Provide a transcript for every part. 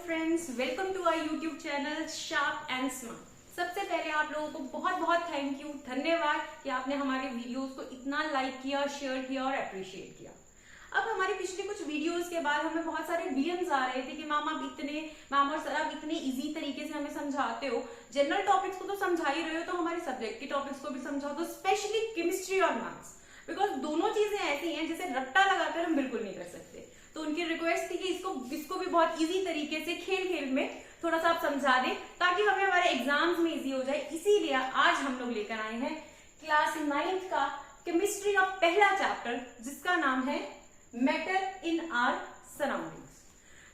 Friends, welcome to our YouTube channel sharp and smart. सबसे पहले आप लोगों को बहुत बहुत थैंक यू, धन्यवाद कि आपने हमारे वीडियोस को इतना लाइक किया, शेयर किया और अप्रिशिएट किया। अब हमारी पिछले कुछ वीडियोस के बाद हमें बहुत सारे डीएम्स आ रहे थे कि मैम और सर आप इतने इजी तरीके से हमें समझाते हो, जनरल टॉपिक्स को तो समझा ही रहे हो, तो हमारे सब्जेक्ट के टॉपिक्स को भी समझाओ, तो स्पेशली केमिस्ट्री और मैथ्स, बिकॉज दोनों चीजें ऐसी हैं जिसे रट्टा लगाकर हम बिल्कुल नहीं कर सकते। तो उनकी रिक्वेस्ट थी कि इसको भी बहुत इजी तरीके से खेल में थोड़ा सा आप समझा दें ताकि हमें हमारे एग्जाम्स में इजी हो जाए। इसीलिए आज हम लोग लेकर आए हैं क्लास 9th का केमिस्ट्री का पहला चैप्टर, जिसका नाम है matter in our surroundings.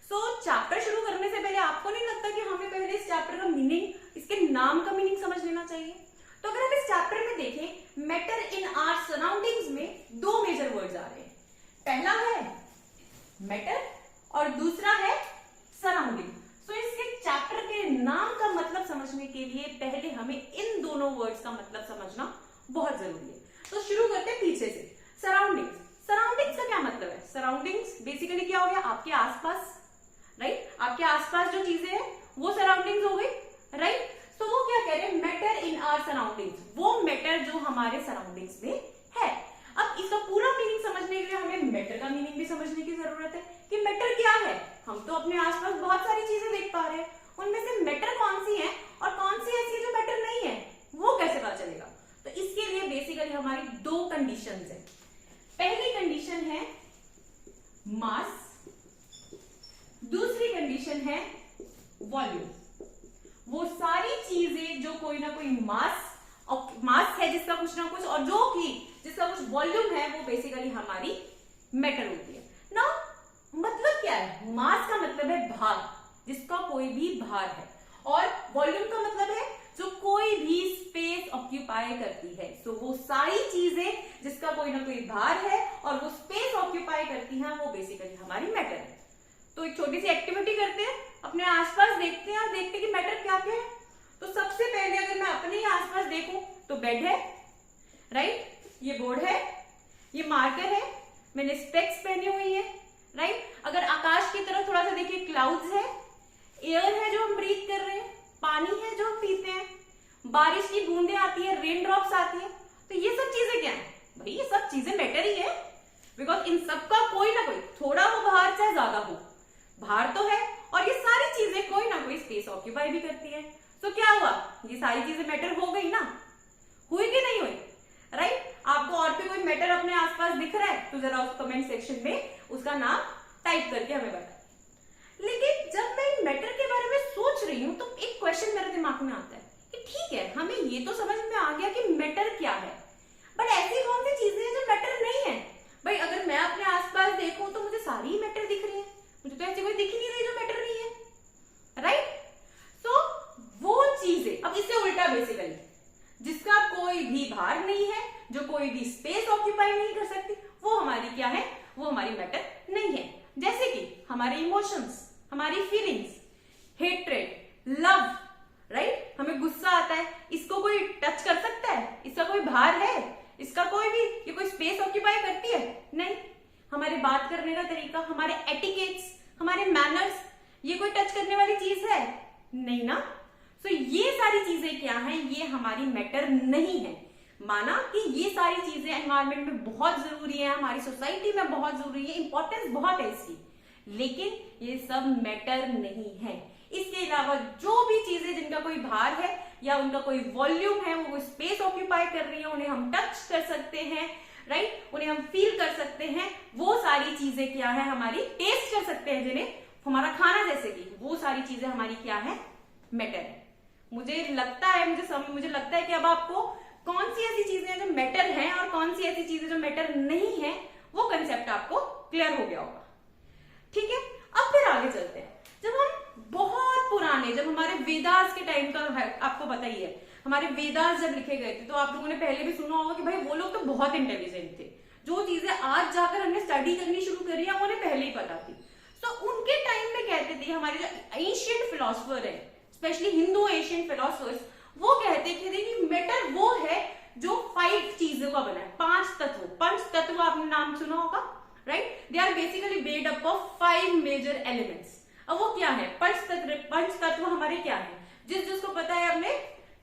So chapter शुरू करने से पहले आपको नहीं लगता कि हमें पहले इस चैप्टर का मीनिंग, इसके नाम का मीनिंग समझ लेना चाहिए? तो अगर हम इस चैप्टर में देखें, मैटर इन आवर सराउंडिंग्स में दो मेजर वर्ड्स आ रहे हैं। पहला है मैटर और दूसरा है सराउंडिंग। सो इसके चैप्टर के नाम का मतलब समझने के लिए पहले हमें इन दोनों वर्ड्स का मतलब समझना बहुत जरूरी है। तो शुरू करते हैं पीछे से। सराउंडिंग्स, सराउंडिंग्स का क्या मतलब है? सराउंडिंग्स बेसिकली क्या हो गया? आपके आसपास, राइट? आपके आसपास जो चीजें हैं वो सराउंडिंग्स हो गई, राइट? तो वो क्या कह रहे हैं? मैटर इन आवर सराउंडिंग्स, वो मैटर जो हमारे सराउंडिंग्स में है। अब इसका पूरा मीनिंग समझने के लिए हमें मैटर का मीनिंग भी समझने की जरूरत है कि मैटर क्या है। हम तो अपने आसपास बहुत सारी चीजें देख पा रहे हैं, उनमें से मैटर कौन सी है और कौन सी ऐसी है जो मैटर नहीं है, वो कैसे पता चलेगा? तो इसके लिए बेसिकली हमारी दो कंडीशंस है। पहली कंडीशन है मास, दूसरी कंडीशन है वॉल्यूम। वो सारी चीजें जो कोई ना कोई मास है जिसका कुछ ना कुछ, और जो कि जिसका कुछ वॉल्यूम है, वो बेसिकली हमारी मैटर होती है ना। मतलब क्या है? मास का मतलब है भार, जिसका कोई भी भार है, और वॉल्यूम का मतलब है जो कोई भी स्पेस ऑक्यूपाई करती है। सो वो सारी चीजें जिसका कोई ना कोई भार है और वो स्पेस ऑक्यूपाई करती हैं, वो बेसिकली हमारी मैटर है। तो एक छोटी सी एक्टिविटी करते हैं, अपने आसपास देखते हैं और देखते हैं कि मैटर क्या क्या है। तो सबसे पहले अगर मैं अपने ही आसपास देखूं तो बेड है, राइट? ये बोर्ड है, ये मार्कर है, मैंने स्पेक्स पहनी हुई है, राइट? अगर आकाश की तरफ थोड़ा सा देखिए, क्लाउड्स है, एयर है जो हम ब्रीथ कर रहे हैं, पानी है जो हम पीते हैं, बारिश की बूंदें आती है, रेन ड्रॉप्स आती है। तो ये सब चीजें क्या है भाई? ये सब चीजें मैटर ही है, बिकॉज इन सबका कोई ना कोई, थोड़ा हो बाहर चाहे ज्यादा हो, बाहर तो है, और ये सारी चीजें कोई ना कोई स्पेस ऑक्यूपाई भी करती है। तो क्या हुआ? ये सारी चीजें मैटर हो गई ना? हुई कि नहीं हुई, राइट? आपको और भी कोई मैटर अपने आसपास दिख रहा है तो जरा उस कमेंट सेक्शन में उसका नाम टाइप करके हमें बताइए। लेकिन जब मैं इन मैटर के बारे में सोच रही हूं तो एक क्वेश्चन मेरे दिमाग में आता है कि ठीक है, हमें ये तो समझ में आ गया कि मैटर क्या है, बट ऐसी कौन सी चीजें हैं जो मैटर नहीं है? भाई अगर मैं अपने आसपास देखूं तो मुझे सारी ही मैटर दिख रही है, मुझे तो ऐसी कोई दिख ही नहीं रही जो मैटर नहीं है, राइट? तो वो चीजें, अब इससे उल्टा बेसिकली, जिसका कोई भी भार नहीं है, जो कोई भी स्पेस ऑक्यूपाई नहीं कर सकती, वो हमारी क्या है? वो हमारी मैटर नहीं है। जैसे कि हमारे इमोशंस, हमारी फीलिंग्स, हेट्रेड, लव, राइट? हमें गुस्सा आता है, इसको कोई टच कर सकता है? इसका कोई भार है? इसका कोई भी, ये कोई स्पेस ऑक्यूपाई करती है? नहीं। हमारे बात करने का तरीका, हमारे एटिकेट्स, हमारे मैनर्स, ये कोई टच करने वाली चीज है? नहीं ना। तो ये सारी चीजें क्या हैं? ये हमारी मैटर नहीं है। माना कि ये सारी चीजें एनवायरमेंट में बहुत जरूरी है, हमारी सोसाइटी में बहुत जरूरी है, इंपॉर्टेंस बहुत है इसकी, लेकिन ये सब मैटर नहीं है। इसके अलावा जो भी चीजें जिनका कोई भार है या उनका कोई वॉल्यूम है, वो स्पेस ऑक्यूपाई कर रही है, उन्हें हम टच कर सकते हैं, राइट? उन्हें हम फील कर सकते हैं, वो सारी चीजें क्या है? हमारी टेस्ट कर सकते हैं, जिन्हें हमारा खाना जैसे कि, वो सारी चीजें हमारी क्या है? मैटर है। मुझे लगता है कि अब आपको कौन सी ऐसी चीजें हैं जो मैटर हैं और कौन सी ऐसी चीजें जो मैटर नहीं है, वो कंसेप्ट आपको क्लियर हो गया होगा, ठीक है? अब फिर आगे चलते हैं। जब हम बहुत पुराने, जब हमारे वेदास के टाइम का आपको पता ही है, हमारे वेदास जब लिखे गए थे, तो आप लोगों ने पहले भी सुना होगा कि भाई वो लोग तो बहुत इंटेलिजेंट थे, जो चीजें आज जाकर हमने स्टडी करनी शुरू करी है उन्हें पहले ही पता थी। तो उनके टाइम में कहते थे, हमारे जो एंशिएंट फिलोसफर है, स्पेशली हिंदू एशियन फिलोसफर्स, वो कहते थे कि मैटर वो है जो 5 चीजों का बना है, 5 तत्व। पंच तत्व आपने नाम सुना होगा, right? They are basically made up of 5 major elements. अब वो क्या है, पंच तत्व हमारे क्या है, जिसको पता है अपने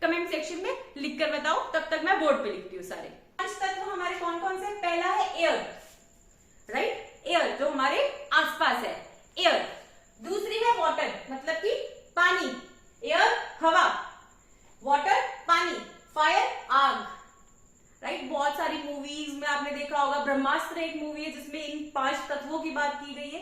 कमेंट सेक्शन में लिख कर बताओ, तब तक मैं बोर्ड पे लिखती हूँ सारे। पंच तत्व हमारे कौन कौन से, पहला है एयर, राइट, एयर जो हमारे आसपास है, एयर। दूसरी है वाटर, मतलब कि पानी, एयर हवा, वाटर पानी, फायर आग, राइट। बहुत सारी मूवीज में आपने देखा होगा, ब्रह्मास्त्र एक मूवी है जिसमें इन 5 तत्वों की बात की गई है,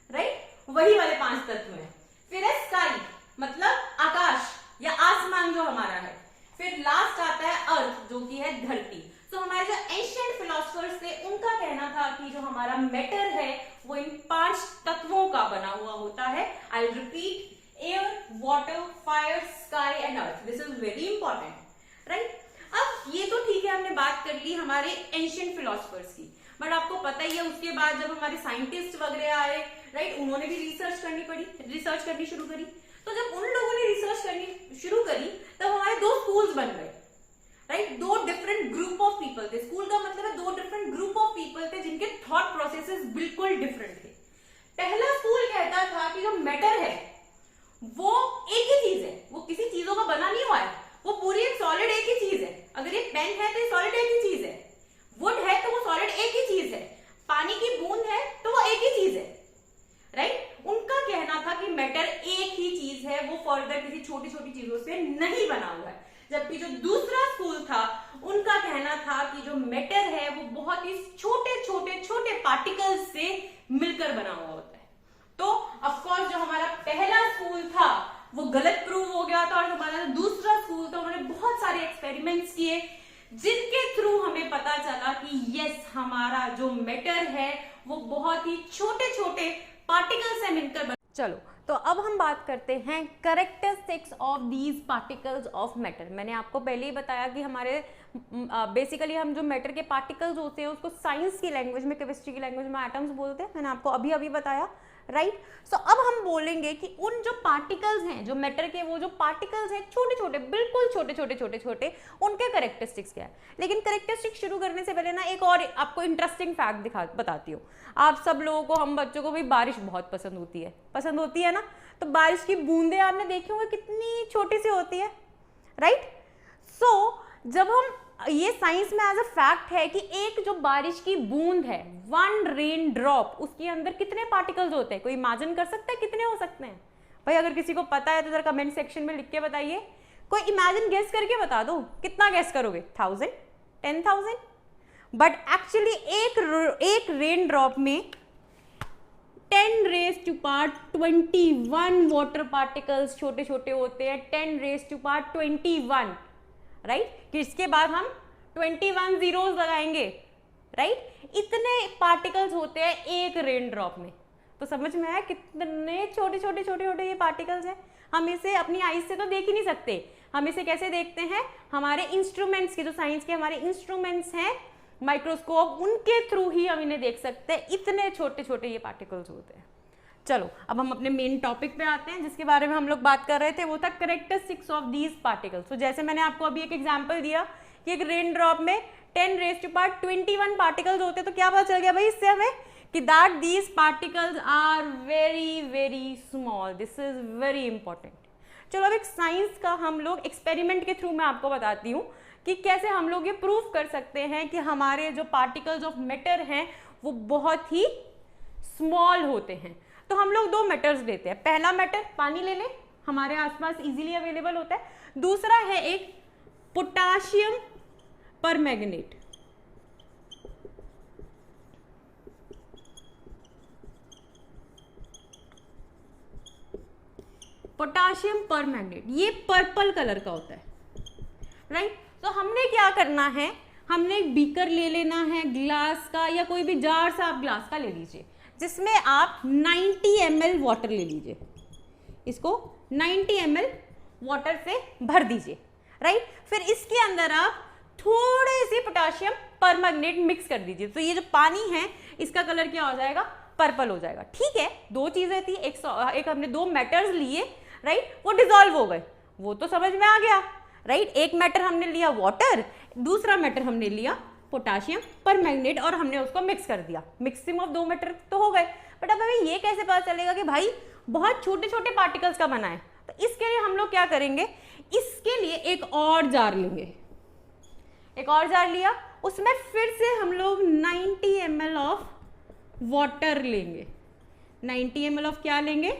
राइट, वही वाले 5 तत्व हैं। फिर है स्काई, मतलब आकाश या आसमान जो हमारा है। फिर लास्ट आता है अर्थ, जो कि है धरती। तो हमारे जो एंशिएंट फिलोसफर्स थे उनका कहना था कि जो हमारा मैटर है वो इन 5 तत्वों का बना हुआ होता है। I will repeat, air, water, fire, sky and earth. This is very important, right. अब ये तो ठीक है, हमने बात कर ली हमारे एंशिएंट फिलोसफर्स की, बट आपको पता ही है उसके बाद जब हमारे साइंटिस्ट वगैरह आए, राइट, उन्होंने भी रिसर्च करनी शुरू करी। तो जब उन लोगों ने रिसर्च करनी शुरू करी तब हमारे 2 स्कूल्स बन गए, right, 2 different group of people थे। स्कूल का मतलब है 2 डिफरेंट ग्रुप ऑफ पीपल थे जिनके थॉट प्रोसेसेस बिल्कुल डिफरेंट थे। पहला स्कूल कहता था कि जो मैटर है वो एक ही चीज है, वो किसी चीजों का बना नहीं हुआ है, वो पूरी एक सॉलिड एक ही चीज है। अगर ये पेन है तो ये सॉलिड एक ही चीज है, वुड है तो वो सॉलिड एक ही चीज है, पानी की बूंद है तो वो एक ही चीज है, राइट। उनका कहना था कि मैटर एक ही चीज है, वो फर्दर किसी छोटी छोटी चीजों से नहीं बना हुआ है। जबकि जो दूसरा स्कूल था उनका कहना था कि जो मैटर है वो बहुत ही छोटे छोटे छोटे पार्टिकल्स से मिलकर बना हुआ होता है। तो ऑफ कोर्स जो हमारा पहला स्कूल था वो गलत प्रूव हो गया था, और हमारा जो दूसरा स्कूल था उन्होंने बहुत सारे एक्सपेरिमेंट्स किए जिनके थ्रू हमें पता चला कि यस, हमारा जो मैटर है वो बहुत ही छोटे छोटे पार्टिकल्स से मिलकर चलो, तो अब हम बात करते हैं characteristics of these particles of matter. मैंने आपको पहले ही बताया कि हमारे बेसिकली हम जो मैटर के पार्टिकल्स होते हैं उसको साइंस की लैंग्वेज में, केमिस्ट्री की लैंग्वेज में एटम्स बोलते हैं। मैंने आपको अभी अभी बताया, राइट। सो अब हम बोलेंगे कि उन जो पार्टिकल्स हैं, जो मैटर के वो जो पार्टिकल्स हैं छोटे छोटे, बिल्कुल छोटे छोटे छोटे छोटे, उनके कैरेक्टरिस्टिक्स क्या है। लेकिन कैरेक्टरिस्टिक्स शुरू करने से पहले ना एक और आपको इंटरेस्टिंग फैक्ट बताती हूँ। आप सब लोगों को, हम बच्चों को भी बारिश बहुत पसंद होती है ना। तो बारिश की बूंदें आपने देखी होंगी कितनी छोटी सी होती है, राइट। सो जब हम, ये साइंस में एज अ फैक्ट है कि एक जो बारिश की बूंद है, 1 रेन ड्रॉप, उसके अंदर कितने पार्टिकल्स होते हैं? कोई इमेजिन कर सकता है कितने हो सकते हैं? भाई अगर किसी को पता है तो जरा कमेंट सेक्शन में लिख के बताइए। कोई इमेजिन गेस करके बता दो, कितना गेस करोगे? 1000, 10,000? बट एक्चुअली एक रेन ड्रॉप में 10⁻21 वाटर पार्टिकल्स छोटे छोटे होते हैं, 10⁻21, राइट। कि इसके बाद हम 21 जीरोस लगाएंगे, राइट। इतने पार्टिकल्स होते हैं एक रेन ड्रॉप में। तो समझ में आया कितने छोटे छोटे छोटे छोटे ये पार्टिकल्स हैं। हम इसे अपनी आईज से तो देख ही नहीं सकते, हम इसे कैसे देखते हैं? हमारे इंस्ट्रूमेंट्स के, जो साइंस के हमारे इंस्ट्रूमेंट्स हैं, माइक्रोस्कोप, उनके थ्रू ही हम इन्हें देख सकते हैं। इतने छोटे छोटे ये पार्टिकल्स होते हैं। चलो अब हम अपने मेन टॉपिक पे आते हैं, जिसके बारे में हम लोग बात कर रहे थे, वो था कैरेक्टरिस्टिक्स ऑफ दीज पार्टिकल्स। तो जैसे मैंने आपको अभी एक एग्जांपल दिया कि एक रेन ड्रॉप में 10⁻21 पार्टिकल्स होते हैं, तो क्या पता चल गया भाई इससे हमें कि that these particles are very very small. This is very important. चलो अब एक साइंस का हम लोग एक्सपेरिमेंट के थ्रू मैं आपको बताती हूँ कि कैसे हम लोग ये प्रूव कर सकते हैं कि हमारे जो पार्टिकल्स ऑफ मैटर हैं वो बहुत ही स्मॉल होते हैं। तो हम लोग 2 मैटर्स लेते हैं। पहला मैटर पानी ले लें, हमारे आसपास इजीली अवेलेबल होता है। दूसरा है एक पोटाशियम परमैंगनेट। पोटाशियम परमैंगनेट, ये पर्पल कलर का होता है, राइट। तो हमने क्या करना है, हमने एक बीकर ले लेना है ग्लास का, या कोई भी जार सा आप ग्लास का ले लीजिए, जिसमें आप 90 ml वाटर ले लीजिए। इसको 90 ml वाटर से भर दीजिए, राइट। फिर इसके अंदर आप थोड़े से पोटाशियम परमैंगनेट मिक्स कर दीजिए। तो ये जो पानी है इसका कलर क्या हो जाएगा? पर्पल हो जाएगा। ठीक है, 2 चीजें थी, एक हमने 2 मैटर्स लिए, राइट, वो डिसॉल्व हो गए, वो तो समझ में आ गया, राइट। एक मैटर हमने लिया वाटर, दूसरा मैटर हमने लिया पोटाशियम परमैंगनेट, और हमने उसको मिक्स कर दिया। मिक्सिंग ऑफ 2 मैटर तो हो गए। बट अब हमें ये कैसे पता चलेगा कि भाई बहुत छोटे छोटे पार्टिकल्स का बना है। तो इसके लिए हम लोग क्या करेंगे, इसके लिए एक और जार लेंगे, एक और जार लिया, उसमें फिर से हम लोग 90 ml ऑफ वाटर लेंगे। 90 ml ऑफ क्या लेंगे,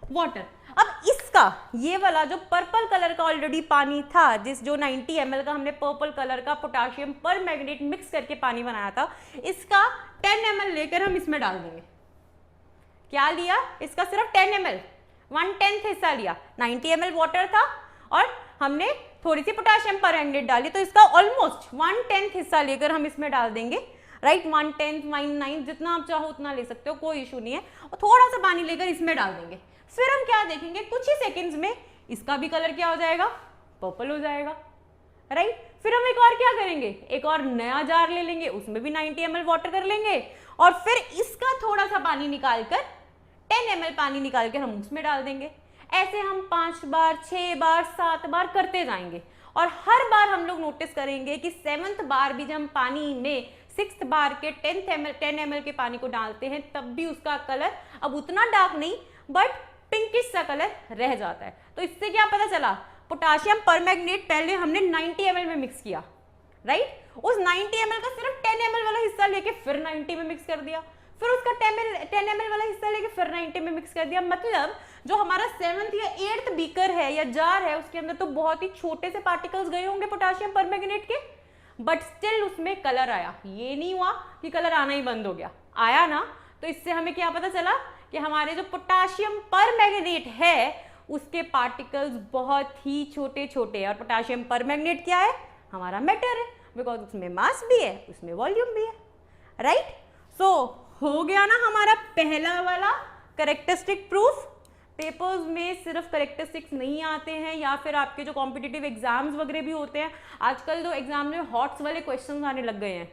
वाटर। अब इसका ये वाला जो पर्पल कलर का ऑलरेडी पानी था, जो 90 ml का हमने पर्पल कलर का पोटाशियम पर मैग्नेट मिक्स करके पानी बनाया था, इसका 10 ml लेकर हम इसमें डाल देंगे। क्या लिया, इसका सिर्फ 10 ml, 1/10 हिस्सा लिया। 90 ml वाटर था और हमने थोड़ी सी पोटाशियम पर मैग्नेट डाली, तो इसका ऑलमोस्ट 1/10 हिस्सा लेकर हम इसमें डाल देंगे। राइट, 1/10, 1/9 जितना आप चाहो उतना ले सकते हो, कोई इशू नहीं है। और थोड़ा सा पानी लेकर इसमें डाल देंगे। फिर हम क्या देखेंगे, कुछ ही सेकंड्स में इसका भी कलर क्या हो जाएगा, पर्पल हो जाएगा। राइट, फिर हम एक और क्या करेंगे, एक और नया जार ले लेंगे, उसमें भी 90 ml वाटर कर लेंगे और फिर इसका थोड़ा सा पानी निकालकर 10 ml पानी निकालकर हम उसमें डाल देंगे। ऐसे हम 5 बार, 6 बार, 7 बार करते जाएंगे और हर बार हम लोग नोटिस करेंगे कि 7th बार भी जब हम पानी में 6th बार के 10 ml के पानी को डालते हैं, तब भी उसका कलर अब उतना डार्क नहीं बट पिंकिश सा कलर रह जाता है। तो इससे क्या पता चला, पोटाशियम परमैंगनेट पहले हमने 90 ml में मिक्स किया। राइट, उस 90 ml का सिर्फ 10 ml वाला हिस्सा लेके फिर 90 में मिक्स कर दिया, फिर उसका 10 ml वाला हिस्सा लेके फिर 90 में मिक्स कर दिया। मतलब जो हमारा 7th या 8th बीकर है या जार है, उसके अंदर तो बहुत ही छोटे से पार्टिकल्स गए होंगे पोटाशियम परमैंगनेट के, बट स्टिल उसमें कलर आया। ये नहीं हुआ कि कलर आना ही बंद हो गया, आया ना। तो इससे हमें क्या पता चला कि हमारे जो पोटाशियम परमैंगनेट है उसके पार्टिकल्स बहुत ही छोटे छोटे हैं। और पोटाशियम परमैंगनेट क्या है, हमारा मेटर है, बिकॉज उसमें मास भी है, उसमें वॉल्यूम भी है। राइट, सो हो गया ना हमारा पहला वाला कैरेक्टरिस्टिक प्रूफ। पेपर्स में सिर्फ कैरेक्टरिस्टिक्स नहीं आते हैं, या फिर आपके जो कॉम्पिटिटिव एग्जाम्स वगैरह भी होते हैं, आजकल जो एग्जाम में हॉट्स वाले क्वेश्चंस आने लग गए हैं।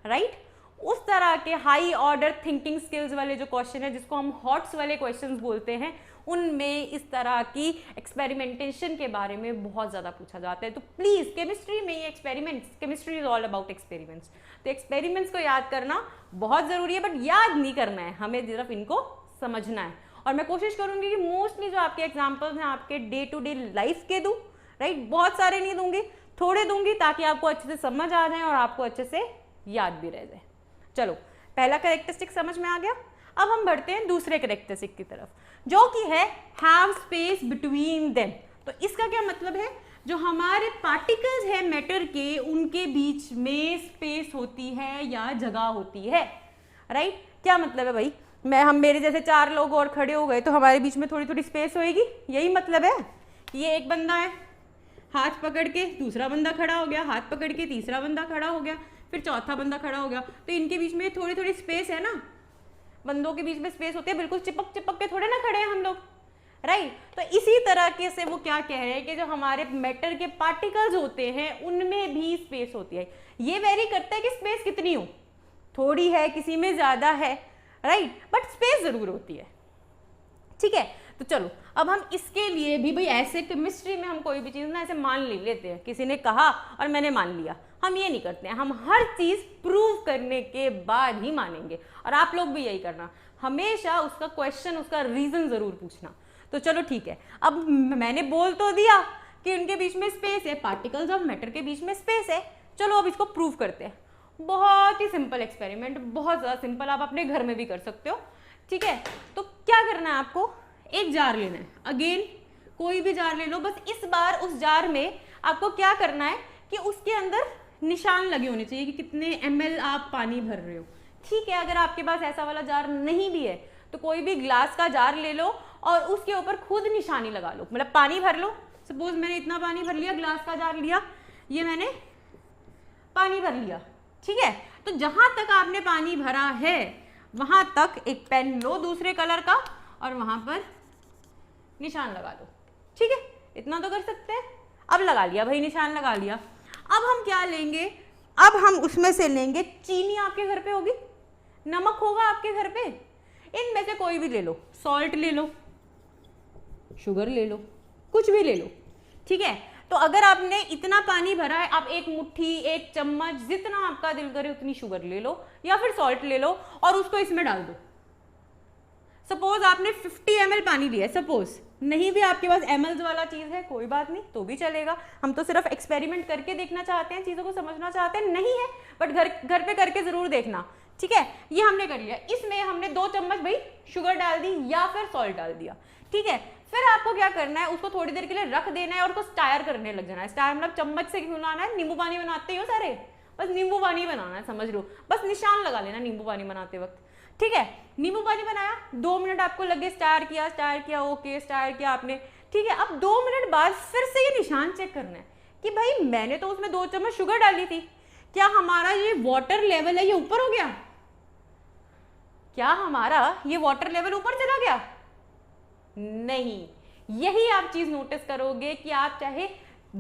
राइट, उस तरह के हाई ऑर्डर थिंकिंग स्किल्स वाले जो क्वेश्चन है, जिसको हम हॉट्स वाले क्वेश्चंस बोलते हैं, उनमें इस तरह की एक्सपेरिमेंटेशन के बारे में बहुत ज़्यादा पूछा जाता है। तो प्लीज़, केमिस्ट्री में ये experiments, chemistry is all about experiments, तो एक्सपेरिमेंट्स को याद करना बहुत ज़रूरी है, बट याद नहीं करना है, हमें सिर्फ इनको समझना है। और मैं कोशिश करूँगी कि मोस्टली जो आपके एग्जाम्पल्स हैं आपके डे टू डे लाइफ के दूँ। राइट, बहुत सारे नहीं दूंगी, थोड़े दूंगी, ताकि आपको अच्छे से समझ आ जाए और आपको अच्छे से याद भी रह जाए। चलो, पहला कैरेक्टरिस्टिक समझ में आ गया। अब हम बढ़ते हैं दूसरे कैरेक्टरिस्टिक की तरफ, जो कि है हैव स्पेस बिटवीन देम। तो इसका क्या मतलब है, जो हमारे पार्टिकल्स हैं मैटर के, उनके बीच में स्पेस होती है या जगह होती है। राइट, क्या मतलब है भाई, हम मेरे जैसे 4 लोग और खड़े हो गए तो हमारे बीच में थोड़ी थोड़ी स्पेस होएगी, यही मतलब है। ये एक बंदा है, हाथ पकड़ के दूसरा बंदा खड़ा हो गया, हाथ पकड़ के तीसरा बंदा खड़ा हो गया, फिर चौथा बंदा खड़ा हो गया, तो इनके बीच में थोड़ी थोड़ी स्पेस है ना, बंदों के बीच में स्पेस होती है, बिल्कुल चिपक चिपक के थोड़े ना खड़े हैं हम लोग। राइट, तो इसी तरह के से वो क्या कह रहे हैं कि जो हमारे मैटर के पार्टिकल्स होते हैं उनमें भी स्पेस होती है। ये वेरी करता है कि स्पेस कितनी हो, थोड़ी है, किसी में ज्यादा है। राइट, बट स्पेस जरूर होती है। ठीक है, तो चलो अब हम इसके लिए भी, भाई ऐसे केमिस्ट्री में हम कोई भी चीज़ ना ऐसे मान लेते हैं, किसी ने कहा और मैंने मान लिया, हम ये नहीं करते हैं। हम हर चीज़ प्रूव करने के बाद ही मानेंगे, और आप लोग भी यही करना, हमेशा उसका क्वेश्चन, उसका रीज़न ज़रूर पूछना। तो चलो ठीक है, अब मैंने बोल तो दिया कि उनके बीच में स्पेस है, पार्टिकल्स ऑफ मैटर के बीच में स्पेस है। चलो अब इसको प्रूव करते हैं। बहुत ही सिंपल एक्सपेरिमेंट, बहुत ज़्यादा सिंपल, आप अपने घर में भी कर सकते हो। ठीक है, तो क्या करना है आपको, एक जार लेना है। अगेन कोई भी जार ले लो, बस इस बार उस जार में आपको क्या करना है कि उसके अंदर निशान लगे होने चाहिए कि कितने ml आप पानी भर रहे हो। ठीक है, अगर आपके पास ऐसा वाला जार नहीं भी है तो कोई भी ग्लास का जार ले लो और उसके ऊपर खुद निशानी लगा लो, मतलब पानी भर लो। सपोज मैंने इतना पानी भर लिया, ग्लास का जार लिया, ये मैंने पानी भर लिया। ठीक है, तो जहां तक आपने पानी भरा है वहां तक एक पेन लो दूसरे कलर का और वहां पर निशान लगा दो। ठीक है, इतना तो कर सकते हैं। अब लगा लिया भाई, निशान लगा लिया। अब हम क्या लेंगे, अब हम उसमें से लेंगे, चीनी आपके घर पे होगी, नमक होगा आपके घर पे, इनमें से कोई भी ले लो, सॉल्ट ले लो, शुगर ले लो, कुछ भी ले लो। ठीक है, तो अगर आपने इतना पानी भरा है, आप एक मुट्ठी, एक चम्मच, जितना आपका दिल करे उतनी शुगर ले लो या फिर सॉल्ट ले लो और उसको इसमें डाल दो। सपोज आपने 50 ml पानी लिया है, सपोज नहीं भी आपके पास ml वाला चीज है कोई बात नहीं, तो भी चलेगा। हम तो सिर्फ एक्सपेरिमेंट करके देखना चाहते हैं, चीजों को समझना चाहते हैं, नहीं है बट घर पे करके जरूर देखना, ठीक है। ये हमने कर लिया, इसमें हमने 2 चम्मच भाई शुगर डाल दी या फिर सॉल्ट डाल दिया, ठीक है। फिर आपको क्या करना है, उसको थोड़ी देर के लिए रख देना है और उसको स्टायर करने लग जाना है। स्टायर मतलब चम्मच से क्यों लाना है, नींबू पानी बनाते हो सारे, बस नींबू पानी बनाना है, समझ लो, बस निशान लगा लेना नींबू पानी बनाते वक्त, ठीक है। नींबू पानी बनाया, 2 मिनट आपको लगे, स्टायर किया, ओके स्टायर किया आपने, ठीक है। अब 2 मिनट बाद फिर से ये निशान चेक करना है कि भाई मैंने तो उसमें 2 चम्मच शुगर डाली थी, क्या हमारा ये वाटर लेवल है ये ऊपर हो गया, क्या हमारा ये वाटर लेवल ऊपर चला गया, नहीं। यही आप चीज नोटिस करोगे कि आप चाहे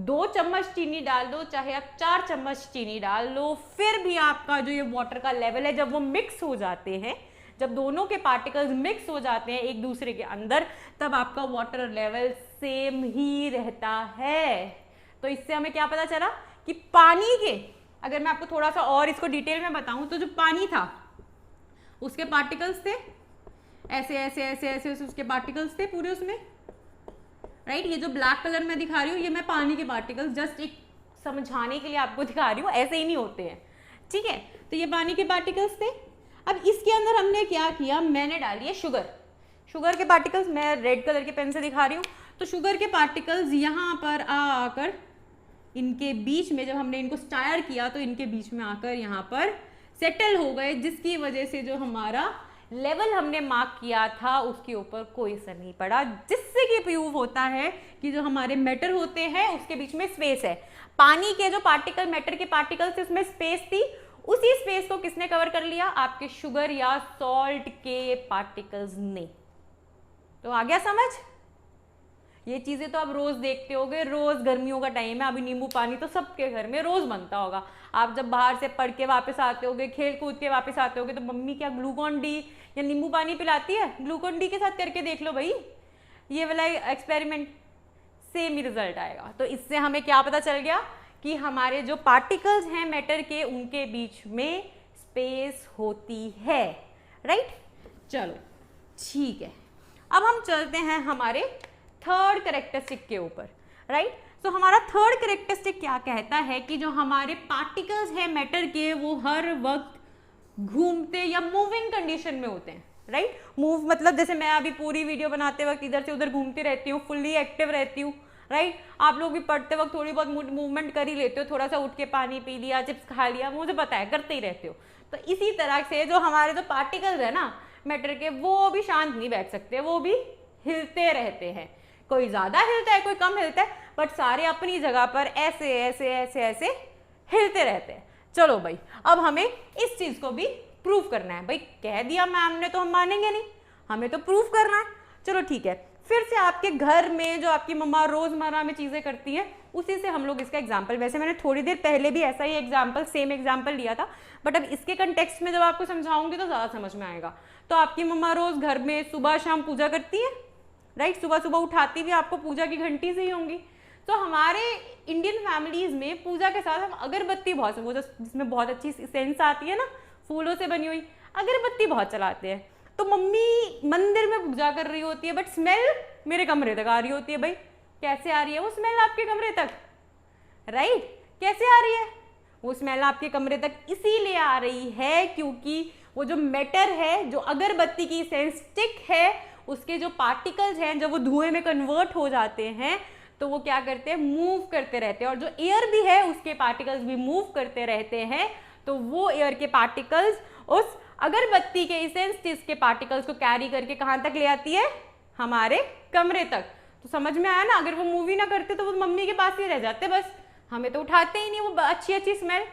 2 चम्मच चीनी डाल दो, चाहे आप 4 चम्मच चीनी डाल लो, फिर भी आपका जो ये वाटर का लेवल है जब वो मिक्स हो जाते हैं, जब दोनों के पार्टिकल्स मिक्स हो जाते हैं एक दूसरे के अंदर, तब आपका वाटर लेवल सेम ही रहता है। तो इससे हमें क्या पता चला कि पानी के, अगर मैं आपको थोड़ा सा और इसको डिटेल में बताऊं, तो जो पानी था उसके पार्टिकल्स थे ऐसे ऐसे ऐसे ऐसे ऐसे, उसके पार्टिकल्स थे पूरे उसमें, राइट। ये जो ब्लैक कलर में दिखा रही हूँ ये मैं पानी के पार्टिकल्स जस्ट एक समझाने के लिए आपको दिखा रही हूँ, ऐसे ही नहीं होते हैं, ठीक है। तो ये पानी के पार्टिकल्स थे। अब इसके अंदर हमने क्या किया, मैंने डाली है शुगर के पार्टिकल्स, मैं रेड कलर के पेन से दिखा रही हूँ। तो शुगर के पार्टिकल्स यहाँ पर आकर इनके बीच में, जब हमने इनको स्टायर किया तो इनके बीच में आकर यहाँ पर सेटल हो गए, जिसकी वजह से जो हमारा लेवल हमने मार्क किया था उसके ऊपर कोई असर नहीं पड़ा, जिससे कि प्रूव होता है कि जो हमारे मैटर होते हैं उसके बीच में स्पेस है। पानी के जो पार्टिकल, मैटर के पार्टिकल्स थे उसमें स्पेस थी, उसी स्पेस को किसने कवर कर लिया, आपके शुगर या सॉल्ट के पार्टिकल्स ने। तो आ गया समझ। ये चीजें तो आप रोज देखते होगे, रोज गर्मियों का टाइम है, अभी नींबू पानी तो सबके घर में रोज बनता होगा। आप जब बाहर से पढ़ के वापस आते होगे, खेल कूद के वापस आते होगे, तो मम्मी क्या ग्लूकॉन डी या नींबू पानी पिलाती है, ग्लूकॉन डी के साथ करके देख लो भाई, ये वाला एक्सपेरिमेंट, सेम ही रिजल्ट आएगा। तो इससे हमें क्या पता चल गया कि हमारे जो पार्टिकल्स हैं मैटर के, उनके बीच में स्पेस होती है, राइट। चलो ठीक है, अब हम चलते हैं हमारे थर्ड कैरेक्टरिस्टिक के ऊपर, राइट। तो हमारा थर्ड कैरेक्टरिस्टिक क्या कहता है कि जो हमारे पार्टिकल्स हैं मैटर के, वो हर वक्त घूमते या मूविंग कंडीशन में होते हैं, राइट। मूव मतलब जैसे मैं अभी पूरी वीडियो बनाते वक्त इधर से उधर घूमती रहती हूँ, फुल्ली एक्टिव रहती हूँ, राइट। आप लोग भी पढ़ते वक्त थोड़ी बहुत मूवमेंट कर ही लेते हो, थोड़ा सा उठ के पानी पी लिया, चिप्स खा लिया, मुझे पता है करते ही रहते हो। तो इसी तरह से जो हमारे जो पार्टिकल्स है ना मैटर के, वो भी शांत नहीं बैठ सकते, वो भी हिलते रहते हैं। कोई ज्यादा हिलता है, कोई कम हिलता है, बट सारे अपनी जगह पर ऐसे ऐसे ऐसे ऐसे हिलते रहते हैं। चलो भाई, अब हमें इस चीज को भी प्रूफ करना है। भाई कह दिया मैम ने तो हम मानेंगे नहीं, हमें तो प्रूफ करना है। चलो ठीक है, फिर से आपके घर में जो आपकी मम्मा रोजमर्रा में चीजें करती है, उसी से हम लोग इसका एग्जाम्पल, वैसे मैंने थोड़ी देर पहले भी ऐसा ही एग्जाम्पल, सेम एग्जाम्पल लिया था, बट अब इसके कंटेक्स्ट में जब आपको समझाऊंगी तो ज्यादा समझ में आएगा। तो आपकी मम्मा रोज घर में सुबह शाम पूजा करती है, राइट। सुबह सुबह उठाती भी आपको पूजा की घंटी से ही होंगी। तो हमारे इंडियन फैमिलीज में पूजा के साथ हम अगरबत्ती बहुत, वो जिसमें बहुत अच्छी सेंस आती है ना, फूलों से बनी हुई अगरबत्ती बहुत चलाते हैं। तो मम्मी मंदिर में पूजा कर रही होती है, बट स्मेल मेरे कमरे तक आ रही होती है। भाई कैसे आ रही है वो स्मेल आपके कमरे तक, राइट। कैसे आ रही है वो स्मेल आपके कमरे तक? इसीलिए आ रही है क्योंकि वो जो मैटर है, जो अगरबत्ती की सेंस स्टिक है, उसके जो पार्टिकल्स हैं, जब वो धुएं में कन्वर्ट हो जाते हैं तो वो क्या करते हैं, मूव करते रहते हैं। और जो एयर भी है उसके पार्टिकल्स भी मूव करते रहते हैं। तो वो एयर के पार्टिकल्स उस अगरबत्ती के इसेंस के पार्टिकल्स को कैरी करके कहां तक ले आती है, हमारे कमरे तक। तो समझ में आया ना, अगर वो मूव ही ना करते तो वो मम्मी के पास ही रह जाते, बस हमें तो उठाते ही नहीं वो अच्छी अच्छी स्मेल,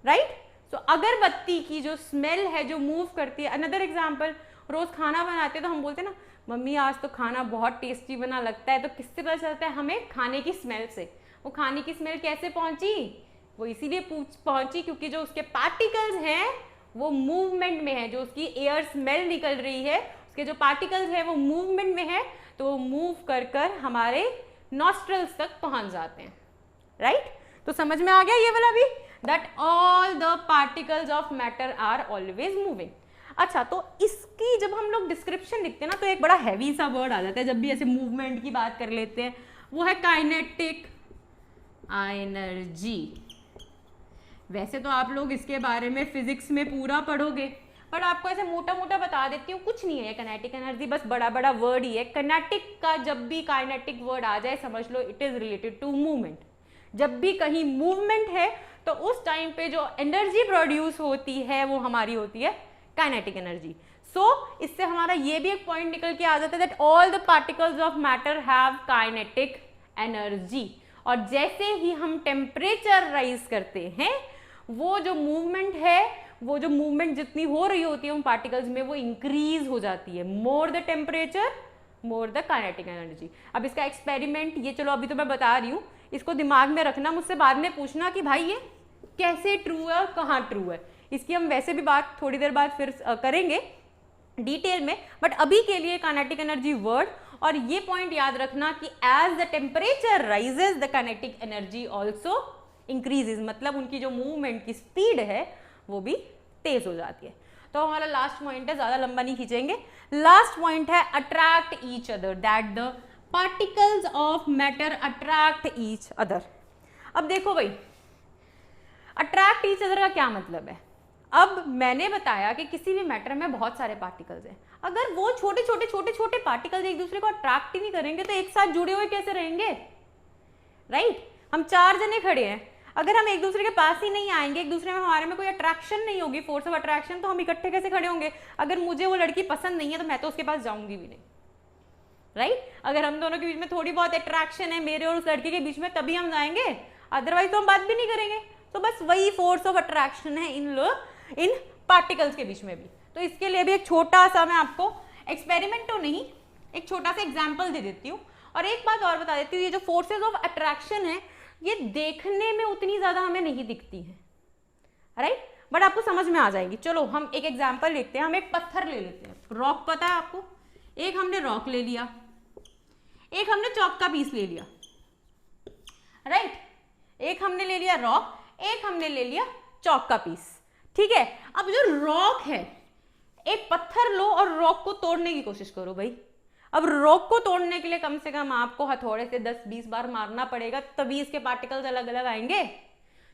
राइट। तो अगरबत्ती की जो स्मेल है जो मूव करती है। अनदर एग्जाम्पल, रोज खाना बनाते तो हम बोलते हैं ना, मम्मी आज तो खाना बहुत टेस्टी बना लगता है। तो किससे पता चलता है हमें? खाने की स्मेल से। वो खाने की स्मेल कैसे पहुंची? वो इसीलिए पहुंची क्योंकि जो उसके पार्टिकल्स हैं वो मूवमेंट में है। जो उसकी एयर स्मेल निकल रही है, उसके जो पार्टिकल्स हैं वो मूवमेंट में है, तो वो मूव कर कर हमारे नॉस्ट्रल्स तक पहुंच जाते हैं, राइट। तो समझ में आ गया ये वाला भी, that all the particles of matter are always moving. अच्छा, तो इसकी जब हम लोग डिस्क्रिप्शन लिखते हैं ना तो एक बड़ा हैवी सा वर्ड आ जाता है जब भी ऐसे मूवमेंट की बात कर लेते हैं, वो है काइनेटिक एनर्जी। वैसे तो आप लोग इसके बारे में फिजिक्स में पूरा पढ़ोगे, बट आपको ऐसे मोटा मोटा बता देती हूँ, कुछ नहीं है काइनेटिक एनर्जी, बस बड़ा बड़ा वर्ड ही है। काइनेटिक का जब भी काइनेटिक वर्ड आ जाए समझ लो it is related to movement. जब भी कहीं मूवमेंट है तो उस टाइम पे जो एनर्जी प्रोड्यूस होती है वो हमारी होती है काइनेटिक एनर्जी। सो इससे हमारा ये भी एक पॉइंट निकल के आ जाता है that all the particles of matter have kinetic energy. और जैसे ही हम टेम्परेचर राइज करते हैं वो जो मूवमेंट है, वो जो मूवमेंट जितनी हो रही होती है उन पार्टिकल्स में वो इंक्रीज हो जाती है। More the temperature more the kinetic energy. अब इसका एक्सपेरिमेंट ये चलो अभी तो मैं बता रही हूँ, इसको दिमाग में रखना, मुझसे बाद में पूछना कि भाई ये कैसे ट्रू है और कहाँ ट्रू है। इसकी हम वैसे भी बात थोड़ी देर बाद फिर करेंगे डिटेल में, बट अभी के लिए काइनेटिक एनर्जी वर्ड। और ये पॉइंट याद रखना कि as the temperature rises the kinetic energy also increases, मतलब उनकी जो मूवमेंट की स्पीड है वो भी तेज हो जाती है। तो हमारा लास्ट पॉइंट है, ज्यादा लंबा नहीं खींचेंगे, लास्ट पॉइंट है attract each other, that the particles of matter attract each other. अब देखो भाई अट्रैक्ट ईच अदर का क्या मतलब है। अब मैंने बताया कि किसी भी मैटर में बहुत सारे पार्टिकल्स हैं, अगर वो छोटे छोटे छोटे छोटे पार्टिकल्स एक दूसरे को अट्रैक्ट ही नहीं करेंगे तो एक साथ जुड़े हुए कैसे रहेंगे, राइट। हम 4 जने खड़े हैं, अगर हम एक दूसरे के पास ही नहीं आएंगे, एक दूसरे में हमारे में कोई अट्रैक्शन नहीं होगी, फोर्स ऑफ अट्रैक्शन, तो हम इकट्ठे कैसे खड़े होंगे। अगर मुझे वो लड़की पसंद नहीं है तो मैं तो उसके पास जाऊंगी भी नहीं, राइट। अगर हम दोनों के बीच में थोड़ी बहुत अट्रैक्शन है मेरे और उस लड़के के बीच में तभी हम जाएंगे, अदरवाइज तो हम बात भी नहीं करेंगे। तो बस वही फोर्स ऑफ अट्रैक्शन है इन पार्टिकल्स के बीच में भी। तो इसके लिए भी एक छोटा सा मैं आपको एक्सपेरिमेंट तो नहीं, एक छोटा सा एग्जाम्पल दे देती हूँ। और एक बात और बता देती हूँ, ये जो फोर्सेज ऑफ अट्रैक्शन है ये देखने में उतनी ज्यादा हमें नहीं दिखती है, राइट, बट आपको समझ में आ जाएगी। चलो हम एक एग्जाम्पल लेते हैं, हम एक पत्थर ले लेते हैं, रॉक पता है आपको, एक हमने रॉक ले लिया, एक हमने चौक का पीस ले लिया, राइट, एक हमने ले लिया रॉक, एक हमने ले लिया चौक का पीस, ठीक है। अब जो रॉक है, एक पत्थर लो और रॉक को तोड़ने की कोशिश करो भाई। अब रॉक को तोड़ने के लिए कम से कम आपको हथौड़े से 10-20 बार मारना पड़ेगा, तभी इसके पार्टिकल्स अलग अलग आएंगे,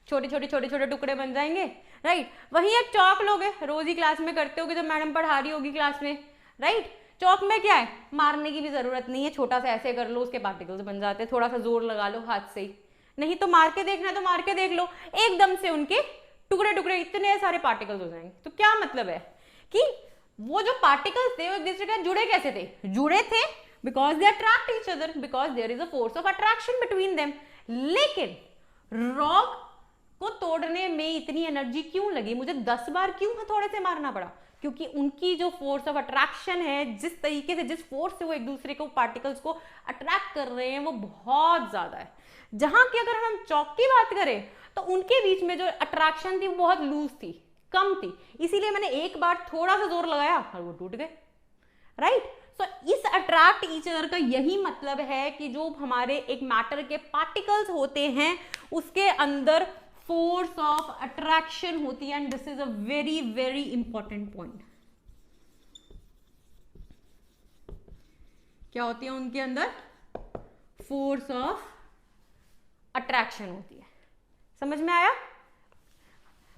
छोटे छोटे छोटे छोटे टुकड़े बन जाएंगे, राइट। वहीं एक चौक लोगे, रोज ही क्लास में करते होगे जब मैडम पढ़ा रही होगी क्लास में, राइट। चौक में क्या है, मारने की भी जरूरत नहीं है, छोटा सा ऐसे कर लो उसके पार्टिकल्स बन जाते हैं, थोड़ा सा जोर लगा लो हाथ से ही, नहीं तो मार के देखना है तो मार के देख लो, एकदम से उनके टुकड़े टुकड़े इतने सारे पार्टिकल्स हो जाएंगे। तो क्या मतलब है कि वो जो पार्टिकल्स थे वो एक दूसरे के जुड़े कैसे थे, जुड़े थे because they attract each other, because there is a force of attraction between them. लेकिन रॉक को तोड़ने में इतनी एनर्जी क्यों लगी, मुझे 10 बार क्यों हथौड़े से मारना पड़ा, क्योंकि उनकी जो फोर्स ऑफ अट्रैक्शन है, जिस तरीके से जिस फोर्स से वो एक दूसरे को पार्टिकल्स को अट्रैक्ट कर रहे हैं वो बहुत ज्यादा है। जहां की अगर हम चौक की बात करें तो उनके बीच में जो अट्रैक्शन थी वो बहुत लूज थी, कम थी, इसीलिए मैंने एक बार थोड़ा सा जोर लगाया और वो टूट गए, राइट। सो इस अट्रैक्ट ईच अदर का यही मतलब है कि जो हमारे एक मैटर के पार्टिकल्स होते हैं उसके अंदर फोर्स ऑफ अट्रैक्शन होती है, and this is a very very important point. क्या होती है उनके अंदर, फोर्स ऑफ अट्रैक्शन होती है, समझ में आया।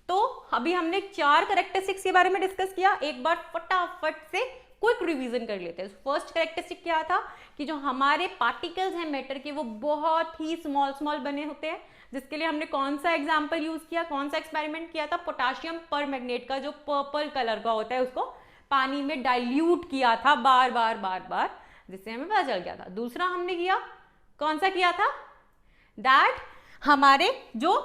तो अभी हमने 4 कैरेक्टरिस्टिक्स के बारे में डिस्कस किया, एक बार फटाफट से क्विक रिवीजन कर लेते हैं। फर्स्ट कैरेक्टरिस्टिक क्या था कि जो हमारे पार्टिकल्स हैं मैटर के वो बहुत ही स्मॉल स्मॉल बने होते हैं, जिसके लिए हमने कौन सा एग्जांपल यूज किया, कौन सा एक्सपेरिमेंट किया था, पोटेशियम परमैंगनेट का जो पर्पल कलर का होता है उसको पानी में डाइल्यूट किया था बार बार बार बार, जिससे हमें पता चल गया था। दूसरा हमने किया, कौन सा किया था, दैट हमारे जो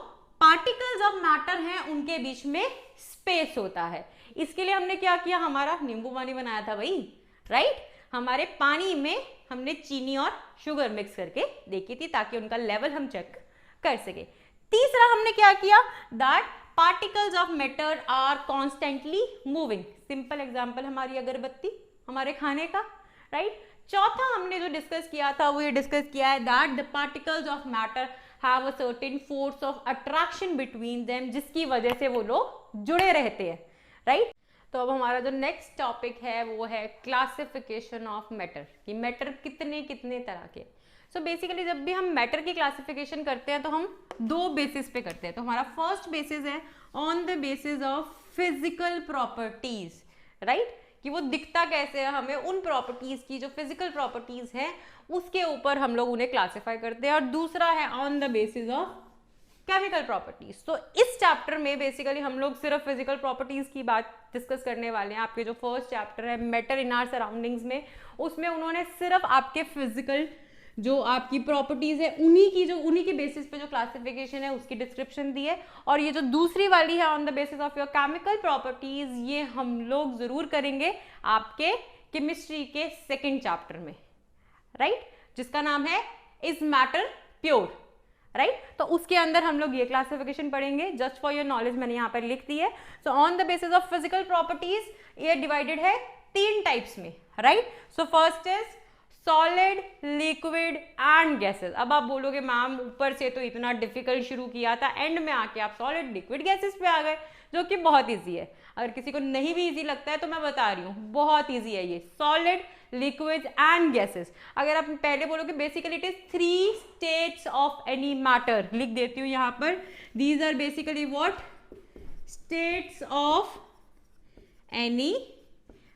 पार्टिकल्स ऑफ मैटर हैं उनके बीच में स्पेस होता है। इसके लिए हमने क्या किया, हमारा नींबू पानी बनाया था भाई, राइट। हमारे पानी में हमने चीनी और शुगर मिक्स करके देखी थी ताकि उनका लेवल हम चेक कर सके। तीसरा हमने क्या किया, that particles of matter are constantly moving. Simple example हमारी अगरबत्ती, हमारे खाने का, राइट। चौथा हमने जो डिस्कस किया था वो ये डिस्कस किया है that the particles of matter have a certain force of attraction between them, जिसकी वजह से वो लोग जुड़े रहते हैं, राइट। तो अब हमारा जो नेक्स्ट टॉपिक है वो है क्लासिफिकेशन ऑफ मैटर, कि मैटर कितने कितने तरह के। सो बेसिकली जब भी हम मैटर की क्लासिफिकेशन करते हैं तो हम दो बेसिस पे करते हैं। तो हमारा फर्स्ट बेसिस है on the basis of physical properties, right, कि वो दिखता कैसे है, हमें उन प्रॉपर्टीज की जो फिजिकल प्रॉपर्टीज है उसके ऊपर हम लोग उन्हें क्लासिफाई करते हैं। और दूसरा है on the basis of chemical properties. तो इस चैप्टर में बेसिकली हम लोग सिर्फ फिजिकल प्रॉपर्टीज की बात डिस्कस करने वाले हैं। आपके जो फर्स्ट चैप्टर है मैटर इन आवर सराउंडिंग्स में, उसमें उन्होंने सिर्फ आपके फिजिकल जो आपकी प्रॉपर्टीज है उन्हीं की बेसिस पे जो क्लासिफिकेशन है उसकी डिस्क्रिप्शन दी है। और ये जो दूसरी वाली है on the basis of your chemical properties, ये हम लोग जरूर करेंगे आपके केमिस्ट्री के सेकेंड चैप्टर में, राइट, जिसका नाम है इज मैटर प्योर, राइट। तो उसके अंदर हम लोग ये क्लासिफिकेशन पढ़ेंगे। जस्ट फॉर योर नॉलेज मैंने यहाँ पर लिख दी है। So on the basis of physical properties ये डिवाइडेड है 3 टाइप्स में, right. So first is solid, liquid and gases. अब आप बोलोगे मैम ऊपर से तो इतना डिफिकल्ट शुरू किया था, एंड में आके आप सॉलिड लिक्विड गैसेस पे आ गए, जो कि बहुत इजी है। अगर किसी को नहीं भी इजी लगता है तो मैं बता रही हूँ बहुत इजी है ये, सॉलिड, लिक्विड एंड गैसेस। अगर आप पहले बोलोगे basically it is 3 states of any matter, लिख देती हूँ यहाँ पर, these are basically what, states of any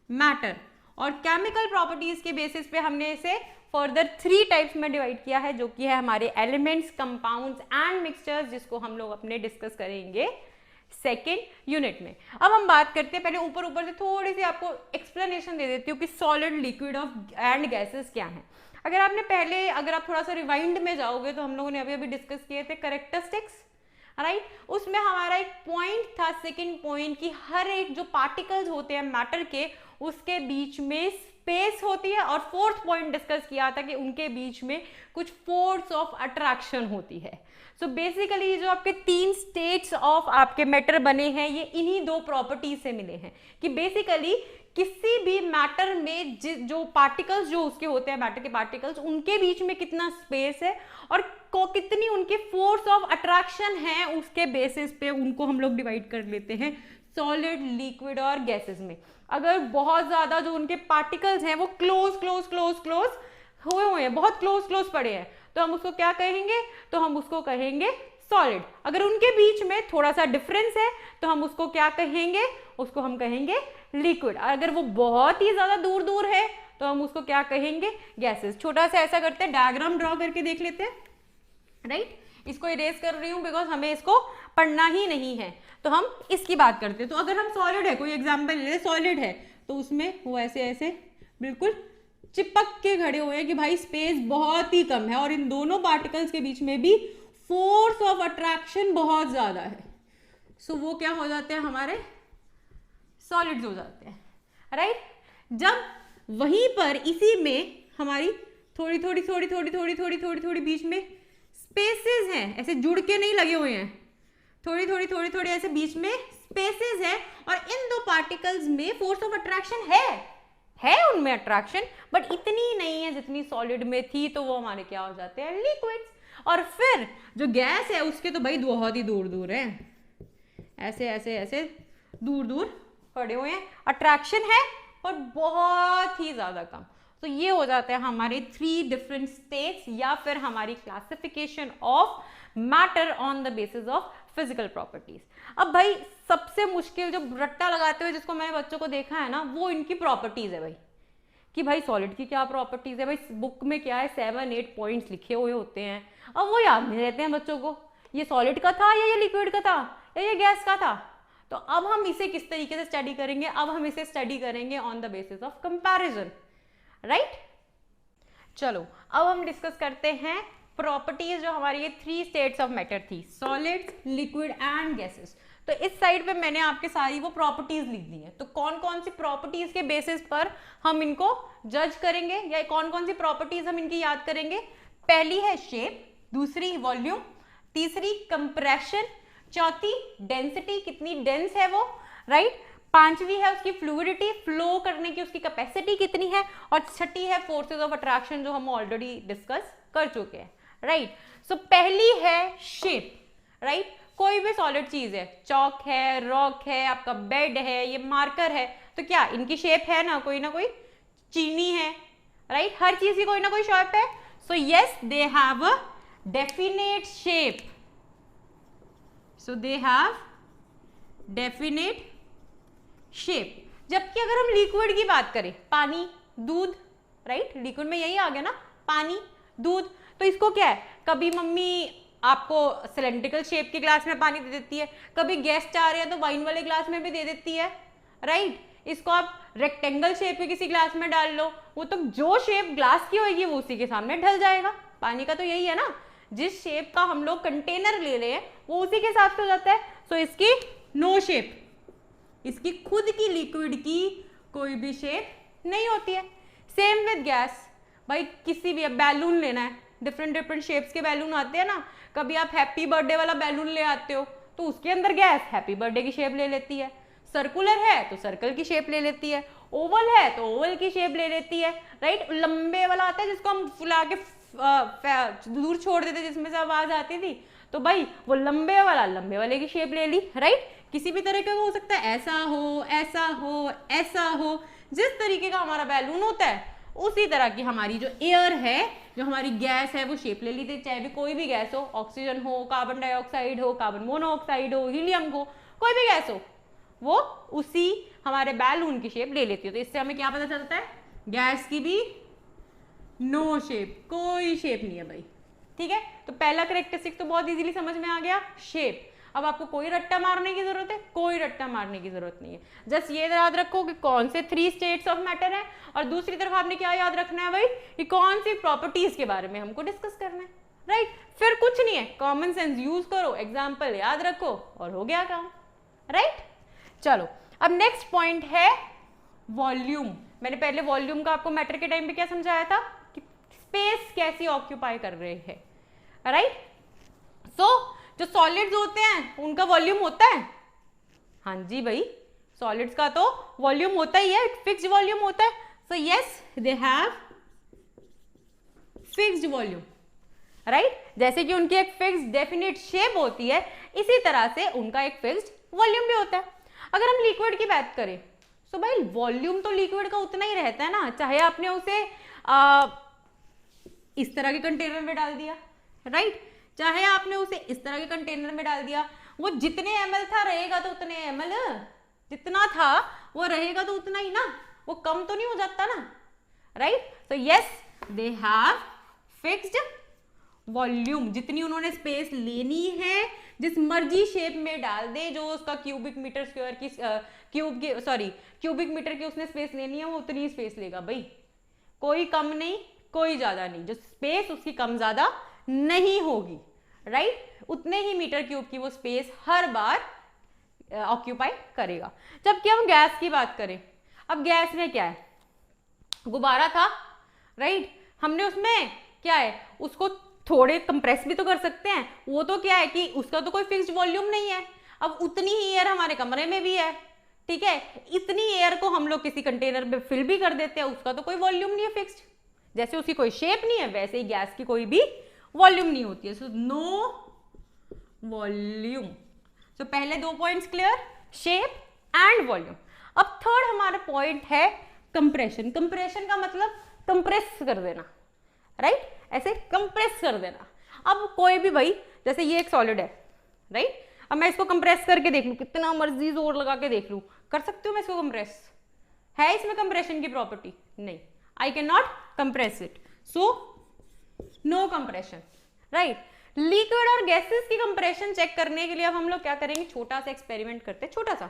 matter. और केमिकल प्रॉपर्टीज के बेसिस पे हमने इसे फर्दर 3 टाइप्स में डिवाइड किया है, जो कि है हमारे एलिमेंट्स, कंपाउंड्स एंड मिक्सचर्स, जिसको हम लोग अपने डिस्कस करेंगे सेकेंड यूनिट में। अब हम बात करते हैं, पहले ऊपर से थोड़ी सी आपको एक्सप्लेनेशन दे देती हूँ कि सॉलिड, लिक्विड एंड गैसेस क्या हैं। अगर आप थोड़ा सा रिवाइंड में जाओगे तो हम लोगों ने अभी डिस्कस किए थे कैरेक्टरिस्टिक्स, राइट। उसमें हमारा एक पॉइंट था, सेकंड पॉइंट, कि हर एक जो पार्टिकल्स होते हैं मैटर के उसके बीच में स्पेस होती है। और फोर्थ पॉइंट डिस्कस किया था कि उनके बीच में कुछ फोर्स ऑफ अट्रैक्शन होती है। सो बेसिकली जो आपके 3 स्टेट्स ऑफ आपके मैटर बने हैं ये इन्हीं 2 प्रॉपर्टी से मिले हैं, कि बेसिकली किसी भी मैटर में जो पार्टिकल्स जो उसके होते हैं, मैटर के पार्टिकल्स, उनके बीच में कितना स्पेस है और कितनी उनकी फोर्स ऑफ अट्रैक्शन है, उसके बेसिस पे उनको हम लोग डिवाइड कर लेते हैं सॉलिड, लिक्विड और गैसेस में। अगर बहुत ज्यादा जो उनके पार्टिकल्स हैं वो क्लोज हुए हैं, बहुत क्लोज पड़े हैं, तो हम उसको क्या कहेंगे, तो हम उसको कहेंगे सॉलिड। अगर उनके बीच में थोड़ा सा डिफरेंस है तो हम उसको क्या कहेंगे, उसको हम कहेंगे लिक्विड। अगर वो बहुत ही ज्यादा दूर है तो हम उसको क्या कहेंगे, गैसेस। छोटा सा ऐसा करते हैं, डायग्राम ड्रॉ करके देख लेते हैं, राइट। इसको इरेज कर रही हूं बिकॉज हमें इसको पढ़ना ही नहीं है, तो हम इसकी बात करते हैं। तो अगर हम सॉलिड है, कोई एग्जांपल ले, सॉलिड है तो उसमें वो ऐसे बिल्कुल चिपक के खड़े हुए हैं कि भाई स्पेस बहुत ही कम है और इन दोनों पार्टिकल्स के बीच में भी फोर्स ऑफ अट्रैक्शन बहुत ज्यादा है। सो वो क्या हो जाते हैं, हमारे सॉलिड्स हो जाते हैं, राइट। जब वहीं पर इसी में हमारी थोड़ी बीच में स्पेसेस हैं, ऐसे जुड़ के नहीं लगे हुए हैं, थोड़ी ऐसे बीच में स्पेसेस हैं, और इन 2 पार्टिकल्स में फोर्स ऑफ अट्रैक्शन है उनमें अट्रैक्शन, बट इतनी नहीं है जितनी सॉलिड में थी, तो वो हमारे क्या हो जाते हैं, लिक्विड्स। और फिर जो गैस है उसके तो भाई बहुत ही दूर हैं, ऐसे दूर पड़े हुए हैं, अट्रैक्शन है पर बहुत ही ज्यादा कम। तो ये हो जाता है हमारे 3 डिफरेंट स्टेट्स, या फिर हमारी classification of matter on the basis of physical properties. अब भाई सबसे मुश्किल जो रट्टा लगाते हुए जिसको मैंने बच्चों को देखा है ना, वो इनकी प्रॉपर्टीज है भाई, कि भाई सॉलिड की क्या प्रॉपर्टीज है। भाई बुक में क्या है, 7-8 पॉइंट्स लिखे हुए होते हैं, अब वो याद नहीं रहते हैं बच्चों को, ये सॉलिड का था या ये लिक्विड का था या ये गैस का था। तो अब हम इसे किस तरीके से स्टडी करेंगे, अब हम इसे स्टडी करेंगे on the basis of comparison, right. चलो अब हम डिस्कस करते हैं प्रॉपर्टीज जो हमारी ये 3 स्टेट्स ऑफ मैटर थी, सॉलिड्स, लिक्विड एंड गैसेस। तो इस साइड पे मैंने आपके सारी वो प्रॉपर्टीज लिख दी है। तो कौन कौन सी प्रॉपर्टीज के बेसिस पर हम इनको जज करेंगे, या कौन कौन सी प्रॉपर्टीज हम इनकी याद करेंगे। पहली है शेप, दूसरी वॉल्यूम, तीसरी कंप्रेशन, चौथी डेंसिटी, कितनी डेंस है वो, राइट। पांचवी है उसकी फ्लूइडिटी, फ्लो करने की उसकी कैपेसिटी कितनी है, और छठी है फोर्सेस ऑफ अट्रैक्शन, जो हम ऑलरेडी डिस्कस कर चुके हैं, राइट। सो पहली है शेप, राइट। कोई भी सॉलिड चीज है, चौक है, रॉक है, आपका बेड है, ये मार्कर है, तो क्या इनकी शेप है ना कोई चीनी है, राइट? हर चीज की कोई ना कोई शेप है. So yes, they have a definite shape. So they have definite shape. जबकि अगर हम लिक्विड की बात करें, पानी, दूध, राइट? लिक्विड में यही आ गया ना, पानी, दूध. तो इसको क्या है, कभी मम्मी आपको सिलेंड्रिकल शेप के ग्लास में पानी दे देती है, कभी गेस्ट आ रहे हैं तो वाइन वाले ग्लास में भी दे देती है, राइट? इसको आप रेक्टेंगल शेप के किसी ग्लास में डाल लो, वो तो जो शेप ग्लास की होगी वो उसी के सामने ढल जाएगा. पानी का तो यही है ना, जिस शेप का हम लोग कंटेनर ले रहे हैं वो उसी के हिसाब से हो जाता है. सो इसकी नो शेप, इसकी खुद की लिक्विड की कोई भी शेप नहीं होती है. Same with gas. भाई किसी भी बैलून लेना है, डिफरेंट शेप्स के बैलून आते हैं ना, कभी आप हैप्पी बर्थडे वाला बैलून ले आते हो तो उसके अंदर गैस हैप्पी बर्थडे की शेप ले लेती है. सर्कुलर है तो सर्कल की शेप ले लेती है, ओवल है तो ओवल की शेप ले लेती है, राइट? लंबे वाला आता है जिसको हम फुला के दूर छोड़ देते जिसमें से आवाज आती थी, तो भाई वो लंबे वाला लंबे वाले की शेप ले ली, राइट? किसी भी तरह का हो सकता है, ऐसा हो, ऐसा हो, ऐसा हो. जिस तरीके का हमारा बैलून होता है उसी तरह की हमारी जो एयर है, जो हमारी गैस है, वो शेप ले ली थी. चाहे भी कोई भी गैस हो, ऑक्सीजन हो, कार्बन डाइऑक्साइड हो, कार्बन मोनोऑक्साइड हो, हीलियम हो, कोई भी गैस हो, वो उसी हमारे बैलून की शेप ले लेती है. तो इससे हमें क्या पता चलता है, गैस की भी नो शेप, कोई शेप नहीं है भाई. ठीक है, तो पहला करेक्टरिस्टिक तो बहुत इजीली समझ में आ गया, शेप. अब आपको कोई रट्टा मारने की जरूरत है, कोई रट्टा मारने की जरूरत नहीं है. जस्ट ये याद रखो कि कौन से 3 स्टेट्स ऑफ मैटर है, और दूसरी तरफ आपने क्या याद रखना है भाई, कि कौन सी प्रॉपर्टीज के बारे में हमको डिस्कस करना है, राइट? फिर कुछ नहीं है, कॉमन सेंस यूज करो, एग्जाम्पल याद रखो और हो गया काम, राइट? चलो, अब नेक्स्ट पॉइंट है वॉल्यूम. मैंने पहले वॉल्यूम का आपको मैटर के टाइम पे क्या समझाया था, कि स्पेस कैसी ऑक्यूपाई कर रहे हैं, राइट? सो जो सॉलिड्स होते हैं उनका वॉल्यूम होता है. हाँ जी भाई, सॉलिड्स का तो वॉल्यूम होता ही है, एक फिक्स्ड वॉल्यूम होता है. So yes, they have fixed volume, right? जैसे कि उनकी एक फिक्स्ड डेफिनेट शेप होती है, इसी तरह से उनका एक फिक्स्ड वॉल्यूम भी होता है. अगर हम लिक्विड की बात करें तो भाई वॉल्यूम तो लिक्विड का उतना ही रहता है ना, चाहे आपने उसे इस तरह के कंटेनर में डाल दिया, राइट? चाहे आपने उसे इस तरह के कंटेनर में डाल दिया, वो जितने ml था रहेगा तो उतने ml, जितना था वो रहेगा तो उतना ही ना, वो कम तो नहीं हो जाता ना, राइट? तो yes, they have fixed volume. जितनी उन्होंने स्पेस लेनी है, जिस मर्जी शेप में डाल दे, जो उसका क्यूबिक मीटर स्क्वायर की क्यूबिक मीटर की उसने स्पेस लेनी है, वो उतनी स्पेस लेगा भाई, कोई कम नहीं, कोई ज्यादा नहीं. जो स्पेस उसकी कम ज्यादा नहीं होगी, राइट? उतने ही मीटर क्यूब की वो स्पेस हर बार ऑक्यूपाई करेगा. जबकि हम गैस की बात करें, अब गैस में क्या है, गुब्बारा था, राइट? हमने उसमें क्या है, उसको थोड़े कंप्रेस भी तो कर सकते हैं. वो तो क्या है कि उसका तो कोई फिक्स्ड वॉल्यूम नहीं है. अब उतनी ही एयर हमारे कमरे में भी है, ठीक है? इतनी एयर को हम लोग किसी कंटेनर में फिल भी कर देते हैं, उसका तो कोई वॉल्यूम नहीं है फिक्स्ड. जैसे उसकी कोई शेप नहीं है, वैसे ही गैस की कोई भी वॉल्यूम नहीं होती है. So no volume. सो पहले 2 points clear, shape and volume. अब थर्ड हमारा पॉइंट है कंप्रेशन. कंप्रेशन का मतलब कंप्रेस कर देना, राइट? ऐसे कंप्रेस कर देना. अब कोई भी भाई, जैसे ये एक सॉलिड है, राइट? अब मैं इसको कंप्रेस करके देख लूं, कितना मर्जी जोर लगा के देख लूं, कर सकती हूँ मैं इसको कंप्रेस? है इसमें कंप्रेशन की प्रॉपर्टी? नहीं, I can not compress it. So no compression, right? Liquid और गैसेस की कंप्रेशन चेक करने के लिए अब हम लोग क्या करेंगे, छोटा सा एक्सपेरिमेंट करते हैं. छोटा सा,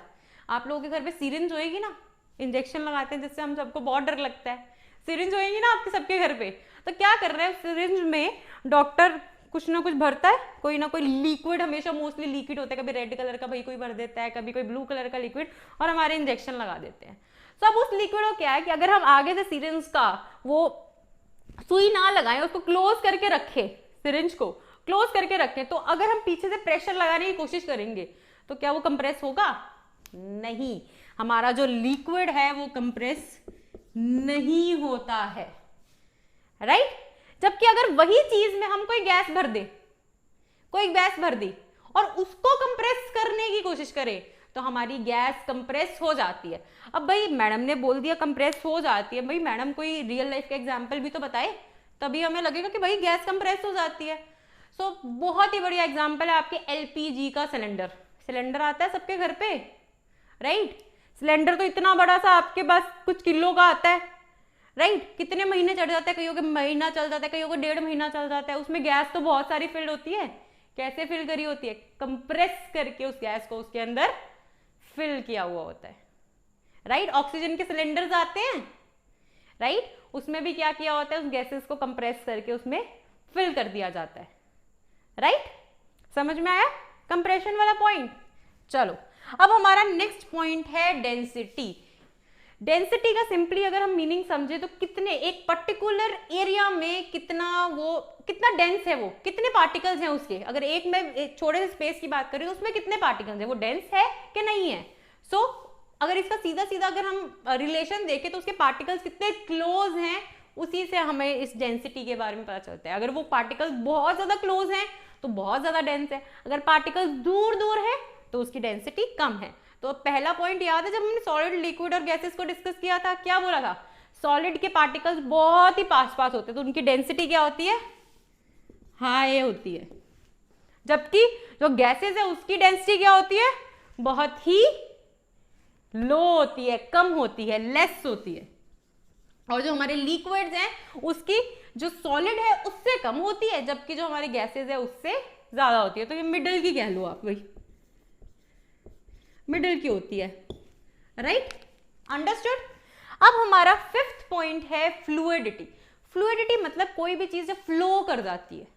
आप लोगों के घर पे सिरिंज होएगी ना, इंजेक्शन लगाते हैं जिससे हम सबको बहुत डर लगता है. सिरिंज होएगी ना आपके सबके घर पे, तो क्या कर रहे हैं, सिरिंज में डॉक्टर कुछ ना कुछ भरता है, कोई ना कोई लिक्विड, हमेशा मोस्टली लिक्विड होता है, कभी रेड कलर का भाई कोई भर देता है, कभी कोई ब्लू कलर का लिक्विड, और हमारे इंजेक्शन लगा देते हैं. तो अब उस लिक्विड को क्या है कि अगर हम आगे से सिरिंज का वो सुई ना लगाएं, उसको क्लोज करके रखें, सिरिंज को क्लोज करके रखें, तो अगर हम पीछे से प्रेशर लगाने की कोशिश करेंगे तो क्या वो कंप्रेस होगा? नहीं, हमारा जो लिक्विड है वो कंप्रेस नहीं होता है, राइट? जबकि अगर वही चीज में हम कोई गैस भर दे, कोई गैस भर दी और उसको कंप्रेस करने की कोशिश करें तो हमारी गैस कंप्रेस हो जाती है। अब भाई मैडम ने बोल दिया कंप्रेस हो जाती है, भाई मैडम कोई रियल लाइफ का एग्जांपल भी तो बताए, तभी हमें लगेगा कि भाई गैस कंप्रेस हो जाती है। सो बहुत ही बढ़िया एग्जांपल है आपके एलपीजी का सिलेंडर। सिलेंडर आता है सबके घर पे, राइट? सिलेंडर तो इतना बड़ा सा आपके पास कुछ किलो का आता है, राइट? कितने महीने चढ़ जाता है, कईयों के महीना चल जाता है, कईयों को 1.5 महीना चल जाता है। उसमें गैस तो बहुत सारी फिल होती है। कैसे फिल करी होती है? कंप्रेस करके उस गैस को उसके अंदर फिल किया हुआ होता है, राइट? ऑक्सीजन के सिलेंडर्स आते हैं, राइट? उसमें भी क्या किया होता है? उस गैसेस को कंप्रेस करके उसमें फिल कर दिया जाता है, राइट? समझ में आया कंप्रेशन वाला पॉइंट? चलो अब हमारा नेक्स्ट पॉइंट है डेंसिटी। डेंसिटी का सिंपली अगर हम मीनिंग समझे तो कितने, एक पर्टिकुलर एरिया में कितना डेंस है, वो कितने पार्टिकल्स हैं उसके। अगर एक छोटे से स्पेस की बात करें तो उसमें कितने पार्टिकल्स हैं, वो डेंस है कि नहीं है। सो अगर इसका सीधा सीधा अगर हम रिलेशन देखें तो उसके पार्टिकल्स कितने क्लोज हैं, उसी से हमें इस डेंसिटी के बारे में पता चलता है। अगर वो पार्टिकल्स बहुत ज्यादा क्लोज हैं तो बहुत ज्यादा डेंस है, अगर पार्टिकल्स दूर दूर है तो उसकी डेंसिटी कम है। तो पहला पॉइंट याद है जब हमने सॉलिड, लिक्विड और गैसेस को डिस्कस किया था, क्या बोला था? सॉलिड के पार्टिकल्स बहुत ही पास पास होते हैं तो उनकी डेंसिटी क्या होती है? हाई होती है। जबकि जो गैसेस है उसकी डेंसिटी क्या होती है? बहुत ही लो होती है, कम होती है, लेस होती है। और जो हमारे लिक्विड्स हैं उसकी जो सॉलिड है उससे कम होती है, जबकि जो हमारे गैसेस है उससे ज्यादा होती है। तो ये मिडिल की कह लो आप, भाई मिडिल की होती है, राइट? अंडरस्टूड? अब हमारा फिफ्थ पॉइंट है फ्लूइडिटी। फ्लूइडिटी मतलब कोई भी चीज फ्लो कर जाती है,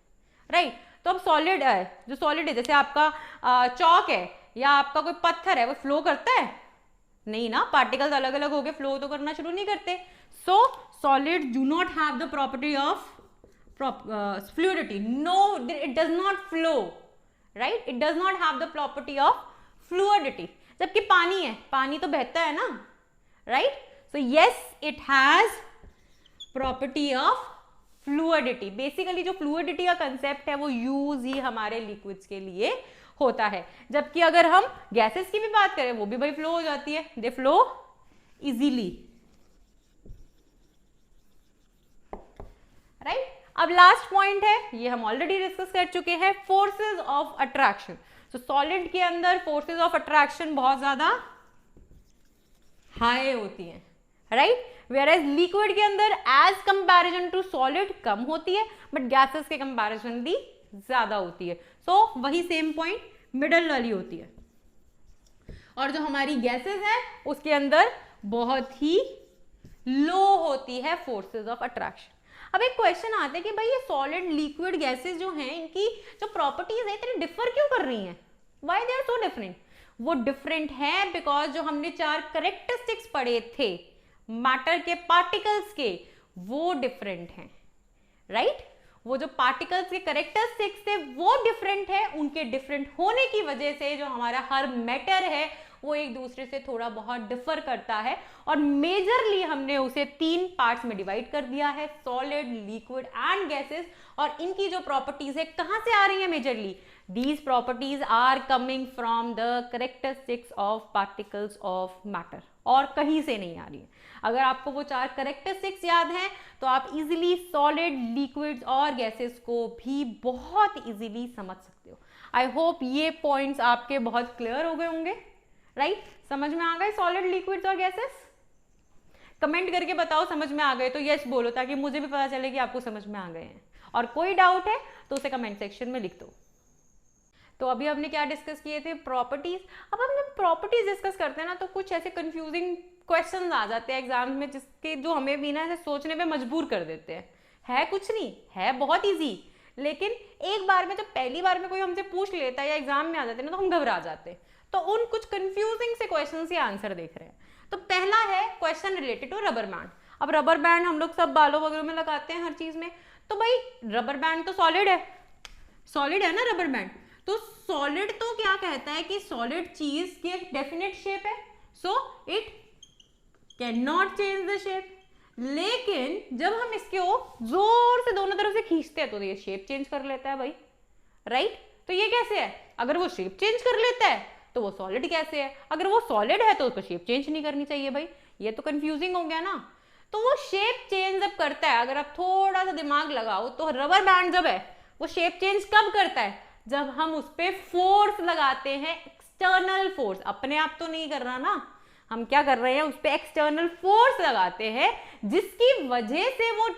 राइट? तो अब सॉलिड है, जो सॉलिड है जैसे आपका चौक है या आपका कोई पत्थर है, वो फ्लो करता है? नहीं ना, पार्टिकल्स अलग अलग हो गए, फ्लो तो करना शुरू नहीं करते। So solid do not have the property of fluidity. No, it does not flow, right? It does not have the property of fluidity. जबकि पानी है, पानी तो बहता है ना, right? So yes, it has property of fluidity. Basically जो fluidity का कंसेप्ट है वो यूज ही हमारे लिक्विड्स के लिए होता है। जबकि अगर हम गैसेस की भी बात करें वो भी भाई फ्लो हो जाती है, दे फ्लो इजीली, राइट? अब लास्ट पॉइंट है, ये हम ऑलरेडी डिस्कस कर चुके हैं, फोर्सेस ऑफ अट्रैक्शन। तो सॉलिड के अंदर फोर्सेस ऑफ अट्रैक्शन बहुत ज्यादा हाई होती हैं, राइट? वेयर एज लिक्विड के अंदर एज कंपैरिजन टू सॉलिड कम होती है, बट गैसेस के कंपैरिजन भी ज्यादा होती है। सो वही सेम पॉइंट मिडल वाली होती है। और जो हमारी गैसेस है उसके अंदर बहुत ही लो होती है फोर्सेस ऑफ अट्रैक्शन। अब एक क्वेश्चन आता है कि भाई ये सॉलिड, लिक्विड, गैसेस जो हैं इनकी जो प्रॉपर्टीज है इतनी डिफर क्यों कर रही हैं? Why they are so different? वो डिफरेंट है बिकॉज जो हमने 4 कैरेक्टरिस्टिक्स पढ़े थे मैटर के पार्टिकल्स के, वो डिफरेंट हैं, राइट? वो जो पार्टिकल्स के कैरेक्टरिस्टिक्स थे वो डिफरेंट है। उनके डिफरेंट होने की वजह से जो हमारा हर मैटर है वो एक दूसरे से थोड़ा बहुत डिफर करता है। और मेजरली हमने उसे 3 पार्ट्स में डिवाइड कर दिया है, सॉलिड, लिक्विड एंड गैसेस। और इनकी जो प्रॉपर्टीज है कहां से आ रही है majorly? These properties are coming from the characteristics of particles of matter, और कहीं से नहीं आ रही है। अगर आपको वो 4 कैरेक्टरिस्टिक्स याद हैं तो आप इजीली सॉलिड, लिक्विड्स और गैसेस को भी बहुत इजीली समझ सकते हो। आई होप ये पॉइंट्स आपके बहुत क्लियर हो गए होंगे, राइट? समझ में आ गए सॉलिड, लिक्विड्स और गैसेस? कमेंट करके बताओ समझ में आ गए तो यस बोलो, ताकि मुझे भी पता चले कि आपको समझ में आ गए हैं। और कोई डाउट है तो उसे कमेंट सेक्शन में लिख दो। तो अभी हमने क्या डिस्कस किए थे? प्रॉपर्टीज। अब हमने प्रॉपर्टीज डिस्कस करते हैं ना तो कुछ ऐसे कंफ्यूजिंग क्वेश्चंस आ जाते हैं एग्जाम में, जिसके जो हमें भी ना ऐसे सोचने पे मजबूर कर देते हैं। है कुछ नहीं, है बहुत इजी, लेकिन एक बार में जब पहली बार में कोई हमसे पूछ लेता है या एग्जाम में आ जाते हैं ना तो हम घबरा जाते हैं। तो उन कुछ कंफ्यूजिंग से क्वेश्चन के आंसर देख रहे हैं। तो पहला है question related to rubber band. अब रबर बैंड हम लोग सब बालों वगैरह में लगाते हैं, हर चीज में। तो भाई रबर बैंड तो सॉलिड है, सॉलिड है ना रबर बैंड। तो सॉलिड तो क्या कहता है कि सॉलिड चीज की एक डेफिनेट शेप है, so it can not change the shape. लेकिन जब हम इसको जोर से दोनों तरफ से खींचते हैं तो ये शेप चेंज कर लेता है भाई, राइट? तो ये कैसे है? अगर वो शेप चेंज कर लेता है तो वो सॉलिड कैसे है? अगर वो सॉलिड है तो उसको शेप चेंज नहीं करनी चाहिए भाई, ये तो कंफ्यूजिंग हो गया ना। तो वो शेप चेंज जब करता है, अगर आप थोड़ा सा दिमाग लगाओ तो रबर बैंड जब है वो शेप चेंज कब करता है? जब हम उस पर फोर्स लगाते हैं, एक्सटर्नल फोर्स, अपने आप तो नहीं कर रहा ना, हम क्या कर रहे हैं, उस पर एक्सटर्नल फोर्स लगाते हैं जिसकी वजह से वो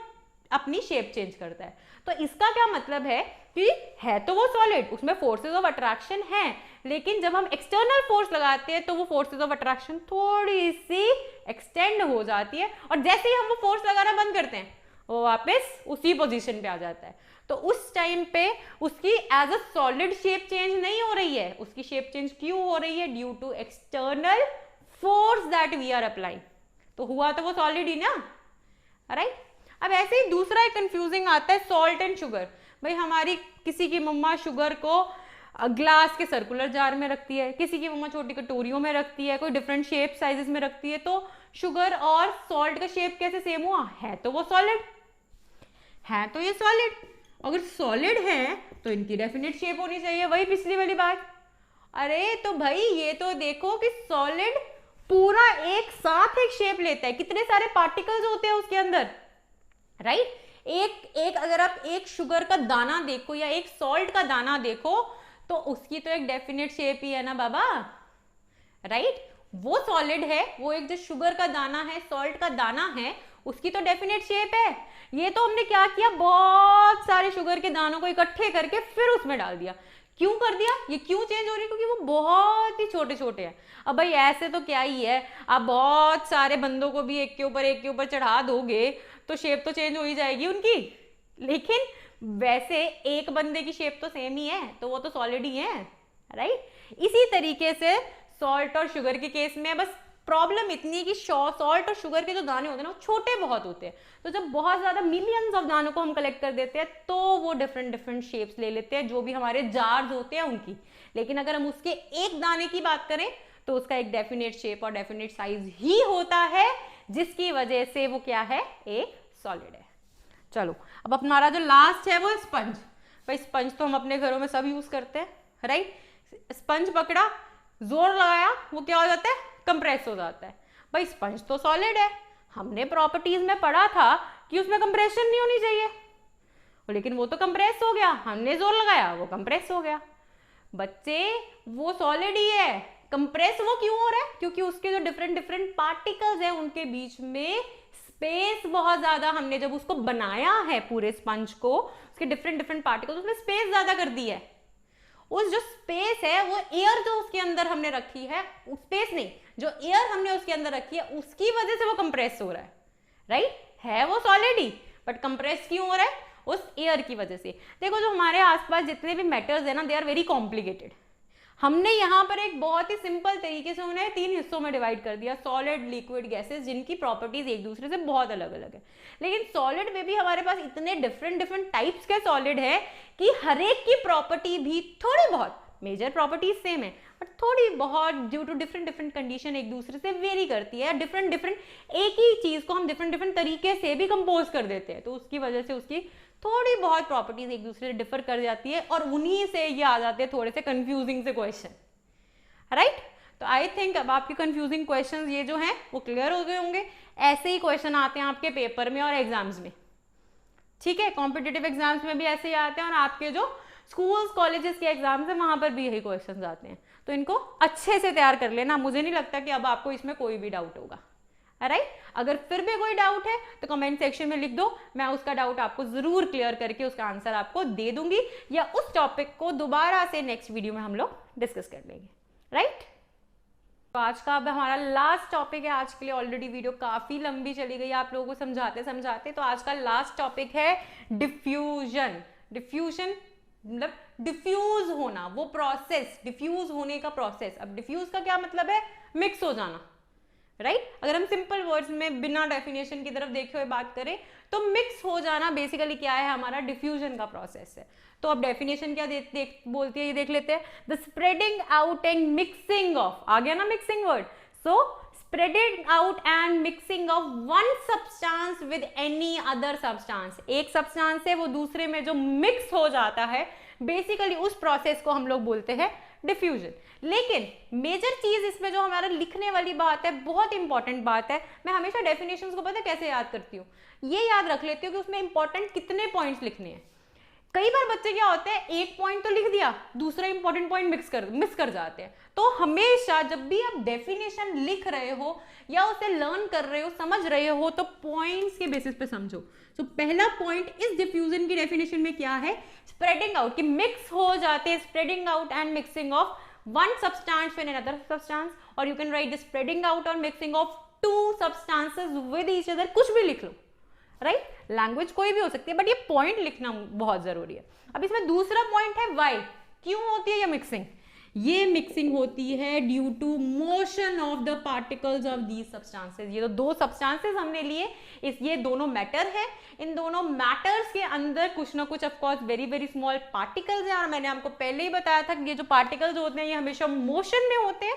अपनी शेप चेंज करता है। तो इसका क्या मतलब है कि है तो वो सॉलिड, उसमें फोर्सेस ऑफ अट्रैक्शन है, लेकिन जब हम एक्सटर्नल फोर्स लगाते हैं तो वो फोर्सेस ऑफ अट्रैक्शन थोड़ी सी एक्सटेंड हो जाती है, और जैसे ही हम वो फोर्स लगाना बंद करते हैं वो वापस उसी पोजीशन पे आ जाता है। तो उस टाइम पे उसकी as a solid shape change नहीं हो रही है, उसकी शेप चेंज क्यों हो रही है? Due to external force that we are applying. तो हुआ तो वो सॉलिड ही ना, राइट? अब ऐसे ही दूसरा एक कंफ्यूजिंग आता है, सॉल्ट एंड शुगर। भाई हमारी किसी की मम्मा शुगर को ग्लास के सर्कुलर जार में रखती है, किसी की मम्मा छोटी कटोरियों में रखती है, कोई डिफरेंट शेप साइजेस में रखती है, तो शुगर और सॉल्ट का शेप कैसे सेम हुआ? है तो वो सॉलिड, है तो ये सॉलिड। अगर सॉलिड है तो इनकी डेफिनेट शेप होनी चाहिए, वही पिछली वाली बात। अरे तो भाई ये तो देखो कि सॉलिड पूरा एक साथ एक शेप लेता है, कितने सारे पार्टिकल्स होते हैं उसके अंदर, राइट? एक अगर आप एक शुगर का दाना देखो या एक सॉल्ट का दाना देखो तो उसकी तो एक डेफिनेट शेप ही है ना बाबा, राइट? वो सॉलिड है, वो एक जो शुगर का दाना है, सॉल्ट का दाना है, उसकी तो डेफिनेट शेप है। ये तो हमने क्या किया, बहुत सारे शुगर के दानों को इकट्ठे करके फिर उसमें डाल दिया। क्यों कर दिया? ये क्यों चेंज हो रही है? क्योंकि वो बहुत ही छोटे छोटे हैं। अब भाई ऐसे तो क्या ही है, आप बहुत सारे बंदों को भी एक के ऊपर चढ़ा दोगे तो शेप तो चेंज हो ही जाएगी उनकी, लेकिन वैसे एक बंदे की शेप तो सेम ही है, तो वो तो सॉलिड ही है, राइट? इसी तरीके से सॉल्ट और शुगर के केस में बस प्रॉब्लम इतनी है कि सॉल्ट और शुगर के जो दाने होते हैं ना वो छोटे बहुत होते हैं, तो जब बहुत ज्यादा मिलियंस ऑफ दानों को हम कलेक्ट कर देते हैं तो वो डिफरेंट डिफरेंट शेप्स ले लेते हैं, जो भी हमारे जार्स होते हैं उनकी। लेकिन अगर हम उसके एक दाने की बात करें तो उसका एक डेफिनेट शेप और डेफिनेट साइज ही होता है, जिसकी वजह से वो क्या है, एक सॉलिड है। चलो अब हमारा जो लास्ट है वो स्पंज। भाई स्पंज तो हम अपने घरों में सब यूज करते हैं, राइट? स्पंज पकड़ा, जोर लगाया, वो क्या हो जाता है, कंप्रेस हो जाता है। भाई स्पंज तो सॉलिड है, हमने प्रॉपर्टीज में पढ़ा था कि उसमें कंप्रेशन नहीं होनी चाहिए, लेकिन वो तो कंप्रेस हो गया, हमने जोर लगाया वो कंप्रेस हो गया। बच्चे वो सॉलिड ही है, कंप्रेस वो क्यों हो रहा है? क्योंकि उसके जो डिफरेंट डिफरेंट पार्टिकल्स हैं उनके बीच में स्पेस बहुत ज्यादा, हमने जब उसको बनाया है पूरे स्पंज को, उसके डिफरेंट डिफरेंट पार्टिकल्स, उसमें स्पेस ज्यादा कर दी है। उस जो स्पेस है वो एयर जो उसके अंदर हमने रखी है, स्पेस नहीं, जो एयर हमने उसके अंदर रखी है उसकी वजह से वो कंप्रेस हो रहा है, राइट? है वो सॉलिड ही, बट कंप्रेस क्यों हो रहा है? उस एयर की वजह से। देखो जो हमारे आसपास जितने भी मैटर्स है ना, दे आर वेरी कॉम्प्लिकेटेड। हमने यहाँ पर एक बहुत ही सिंपल तरीके से उन्हें 3 हिस्सों में डिवाइड कर दिया, सॉलिड, लिक्विड, गैसेस, जिनकी प्रॉपर्टीज एक दूसरे से बहुत अलग अलग है। लेकिन सॉलिड में भी हमारे पास इतने डिफरेंट डिफरेंट टाइप्स के सॉलिड है कि हर एक की प्रॉपर्टी भी थोड़ी बहुत, मेजर प्रॉपर्टीज सेम है बट थोड़ी बहुत due to different different condition एक दूसरे से वेरी करती है। डिफरेंट डिफरेंट एक ही चीज को हम डिफरेंट डिफरेंट तरीके से भी कंपोज कर देते हैं, तो उसकी वजह से उसकी थोड़ी बहुत प्रॉपर्टीज एक दूसरे से डिफर कर जाती है, और उन्हीं से ये आ जाते हैं थोड़े से कंफ्यूजिंग से क्वेश्चन, राइट? तो आई थिंक अब आपके कंफ्यूजिंग क्वेश्चंस ये जो हैं वो क्लियर हो गए होंगे। ऐसे ही क्वेश्चन आते हैं आपके पेपर में और एग्जाम्स में, ठीक है? कॉम्पिटिटिव एग्जाम्स में भी ऐसे ही आते हैं, और आपके जो स्कूल्स कॉलेजेस के एग्जाम्स हैं वहां पर भी यही क्वेश्चन आते हैं, तो इनको अच्छे से तैयार कर लेना। मुझे नहीं लगता कि अब आपको इसमें कोई भी डाउट होगा, राइट? अगर फिर भी कोई डाउट है तो कमेंट सेक्शन में लिख दो, मैं उसका डाउट आपको जरूर क्लियर करके उसका आंसर आपको दे दूंगी, या उस टॉपिक को दोबारा से नेक्स्ट वीडियो में हम लोग डिस्कस कर लेंगे, राइट? तो आज का अब हमारा लास्ट टॉपिक है आज के लिए। ऑलरेडी वीडियो काफी लंबी चली गई आप लोगों को समझाते समझाते, तो आज का लास्ट टॉपिक है डिफ्यूजन। डिफ्यूजन मतलब डिफ्यूज होना, वो प्रोसेस, डिफ्यूज होने का प्रोसेस। अब डिफ्यूज का क्या मतलब है? मिक्स हो जाना, राइट? अगर हम सिंपल वर्ड्स में बिना डेफिनेशन की तरफ देखे हुए बात करें तो मिक्स हो जाना बेसिकली क्या है, हमारा डिफ्यूजन का प्रोसेस है। तो अब डेफिनेशन क्या बोलती है ये देख लेते हैं। The spreading out and mixing of, आ गया ना mixing word, so spreading out and mixing of one substance with any other substance. एक सब्सटेंस है वो दूसरे में जो मिक्स हो जाता है, बेसिकली उस प्रोसेस को हम लोग बोलते हैं डिफ्यूजन। लेकिन मेजर चीज इसमें जो हमारा लिखने वाली बात है, बहुत इंपॉर्टेंट बात है, मैं हमेशा डेफिनेशंस को पता है कैसे याद करती हूँ, ये याद रख लेती हूँ कि उसमें इंपॉर्टेंट कितने पॉइंट्स लिखने हैं। कई बार बच्चे क्या होते हैं, एक पॉइंट तो लिख दिया, दूसरा इंपॉर्टेंट पॉइंट मिस कर जाते हैं। तो हमेशा जब भी आप डेफिनेशन लिख रहे हो या उसे लर्न कर रहे हो, समझ रहे हो, तो पॉइंट्स के बेसिस पे समझो। तो पहला पॉइंट इस डिफ्यूजन की डेफिनेशन में क्या है, स्प्रेडिंग आउट, कि मिक्स हो जाते हैं, spreading out and mixing of one substance with another substance, or you can write the spreading out or mixing of two substances with each other, कुछ भी लिख लो, राइट? लैंग्वेज कोई भी हो सकती है, बट ये पॉइंट लिखना बहुत जरूरी है। अब इसमें दूसरा पॉइंट है वाई, क्यों होती है ये मिक्सिंग? ये मिक्सिंग होती है due to motion of the particles of these substances. ये तो दो सब्सटेंसेस हमने लिए, ये दोनों मैटर है, इन दोनों मैटर्स के अंदर कुछ ना कुछ of course very very small particles हैं, और मैंने आपको पहले ही बताया था कि ये जो पार्टिकल्स होते हैं ये हमेशा मोशन में होते हैं।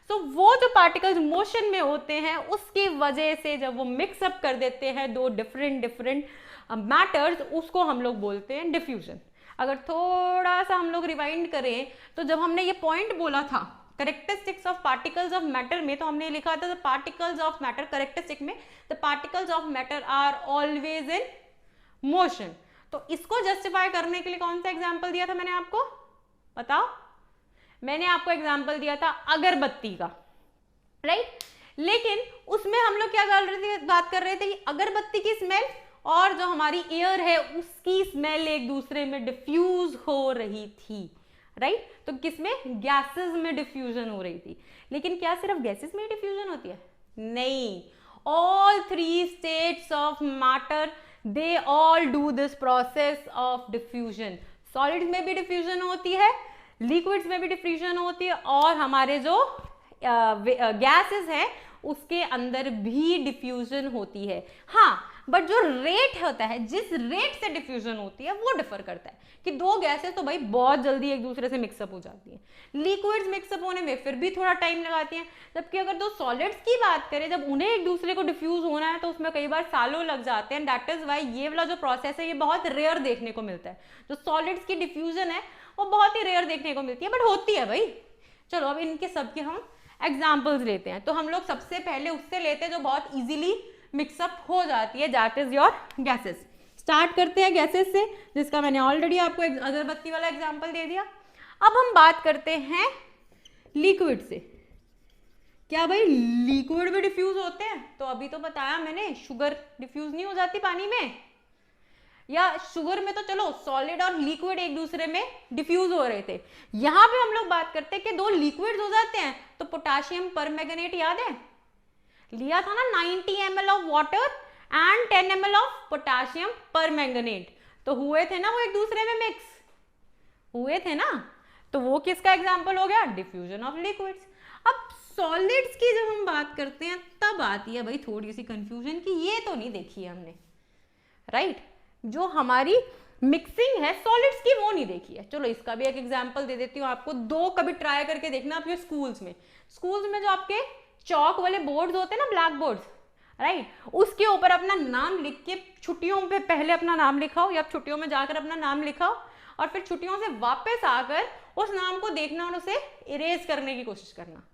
तो वो जो पार्टिकल्स मोशन में होते हैं उसकी वजह से जब वो मिक्सअप कर देते हैं दो डिफरेंट मैटर्स, उसको हम लोग बोलते हैं डिफ्यूजन। अगर थोड़ा सा हम लोग रिवाइंड करें तो जब हमने ये पॉइंट बोला था characteristics of particles of matter में, तो हमने लिखा था the particles of matter, characteristic में the particles of matter are always in motion. तो इसको जस्टिफाई करने के लिए कौन सा एग्जाम्पल दिया था मैंने आपको, बताओ? मैंने आपको एग्जाम्पल दिया था अगरबत्ती का, राइट? लेकिन उसमें हम लोग क्या बात कर रहे थे कि अगरबत्ती की स्मेल और जो हमारी एयर है उसकी स्मेल एक दूसरे में डिफ्यूज हो रही थी, राइट? तो किसमें? गैसेस में डिफ्यूजन हो रही थी। लेकिन क्या सिर्फ गैसेस में डिफ्यूजन होती है? नहीं, all three states of matter they all do this process of diffusion. Solids में भी डिफ्यूजन होती है, लिक्विड्स में भी डिफ्यूजन होती है, और हमारे जो गैसेस हैं उसके अंदर भी डिफ्यूजन होती है। हाँ, बट जो रेट होता है, जिस रेट से डिफ्यूजन होती है वो डिफर करता है कि दो गैसेस तो भाई बहुत जल्दी एक दूसरे से मिक्सअप हो जाती हैं, लिक्विड्स मिक्सअप होने में फिर भी थोड़ा टाइम लगाती हैं, जबकि अगर दो सॉलिड्स की बात करें, जब उन्हें एक दूसरे को डिफ्यूज होना है तो उसमें कई बार सालों लग जाते हैं। दैट इज वाई ये वाला जो प्रोसेस है ये बहुत रेयर देखने को मिलता है। जो सॉलिड्स की डिफ्यूजन है वो बहुत ही रेयर देखने को मिलती है, बट होती है भाई। चलो अब इनके सबके हम एग्जाम्पल्स लेते हैं। तो हम लोग सबसे पहले उससे लेते हैं जो बहुत इजीली मिक्सअप हो जाती है, that is your gases. Start करते हैं गैसेस से, जिसका मैंने ऑलरेडी आपको अगरबत्ती वाला एग्जांपल दे दिया। अब हम बात करते हैं लिक्विड से। क्या भाई लिक्विड भी डिफ्यूज होते हैं? तो अभी तो बताया मैंने, शुगर डिफ्यूज नहीं हो जाती पानी में, या शुगर में तो चलो सॉलिड और लिक्विड एक दूसरे में डिफ्यूज हो रहे थे। यहां पे हम लोग बात करते हैं कि दो लिक्विड्स हो जाते हैं, तो पोटाशियम परमैंगनेट याद है, लिया था ना, 90 ml of water and 10 ml of potassium permanganate, तो हुए थे ना वो एक दूसरे में मिक्स, हुए थे ना। तो वो किसका एग्जांपल हो गया? Diffusion of liquids. अब सॉलिड्स की जब हम बात करते हैं तब आती है भाई थोड़ी सी कंफ्यूजन कि ये तो नहीं देखी है हमने, राइट? जो हमारी मिक्सिंग है सॉलिड्स की वो नहीं देखी है। चलो इसका भी एक एग्जांपल दे देती हूँ आपको, दो कभी ट्राई करके देखना आपके स्कूल्स में जो आपके चौक वाले बोर्ड्स होते हैं ना, ब्लैक बोर्ड्स, राइट, उसके ऊपर अपना नाम लिख के छुट्टियों पे पहले अपना नाम लिखाओ, या छुट्टियों में जाकर अपना नाम लिखाओ, और फिर छुट्टियों से वापस आकर उस नाम को देखना और उसे इरेज करने की कोशिश करना।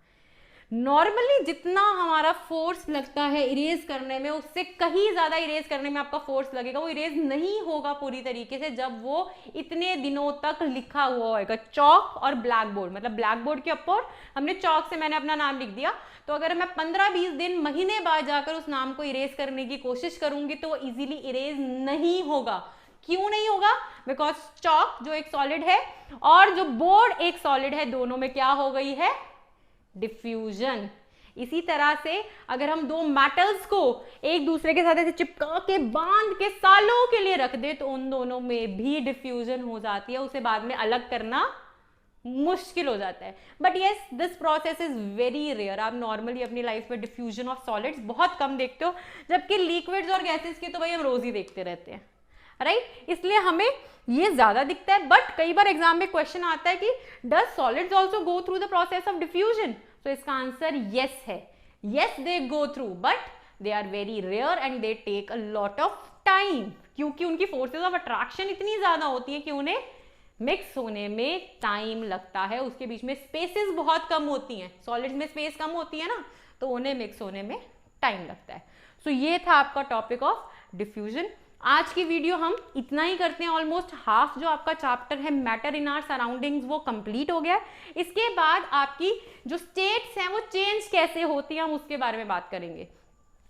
नॉर्मली जितना हमारा फोर्स लगता है इरेज करने में, उससे कहीं ज्यादा इरेज करने में आपका फोर्स लगेगा। वो इरेज नहीं होगा पूरी तरीके से जब वो इतने दिनों तक लिखा हुआ होगा। चौक और ब्लैक बोर्ड, मतलब ब्लैक बोर्ड के ऊपर हमने चौक से मैंने अपना नाम लिख दिया, तो अगर मैं 15-20 दिन, महीने बाद जाकर उस नाम को इरेज करने की कोशिश करूंगी तो वो इजीली इरेज नहीं होगा। क्यों नहीं होगा? बिकॉज चौक जो एक सॉलिड है और जो बोर्ड एक सॉलिड है, दोनों में क्या हो गई है? डिफ्यूजन। इसी तरह से अगर हम दो मेटल्स को एक दूसरे के साथ ऐसे चिपका के बांध के सालों के लिए रख दे तो उन दोनों में भी डिफ्यूजन हो जाती है, उसे बाद में अलग करना मुश्किल हो जाता है। But yes, this process is very rare. आप नॉर्मली अपनी लाइफ में डिफ्यूजन ऑफ सॉलिड्स बहुत कम देखते हो, जबकि लिक्विड्स और गैसेस की तो भाई हम रोज ही देखते रहते हैं, राइट? इसलिए हमें ये ज्यादा दिखता है। बट कई बार एग्जाम में क्वेश्चन आता है कि does solids also go through the process of diffusion? तो इसका आंसर यस है। Yes, they go through, but they are very rare and they take a lot of time, क्योंकि उनकी फोर्सेस ऑफ अट्रैक्शन इतनी ज्यादा होती है कि उन्हें मिक्स होने में टाइम लगता है, उसके बीच में स्पेसेस बहुत कम होती हैं, सॉलिड्स में स्पेस कम होती है ना, तो उन्हें मिक्स होने में टाइम लगता है। सो ये था आपका टॉपिक ऑफ डिफ्यूजन। आज की वीडियो हम इतना ही करते हैं, ऑलमोस्ट हाफ जो आपका चैप्टर है मैटर इन आवर सराउंडिंग्स वो कंप्लीट हो गया है। इसके बाद आपकी जो स्टेट्स हैं वो चेंज कैसे होती हैं हम उसके बारे में बात करेंगे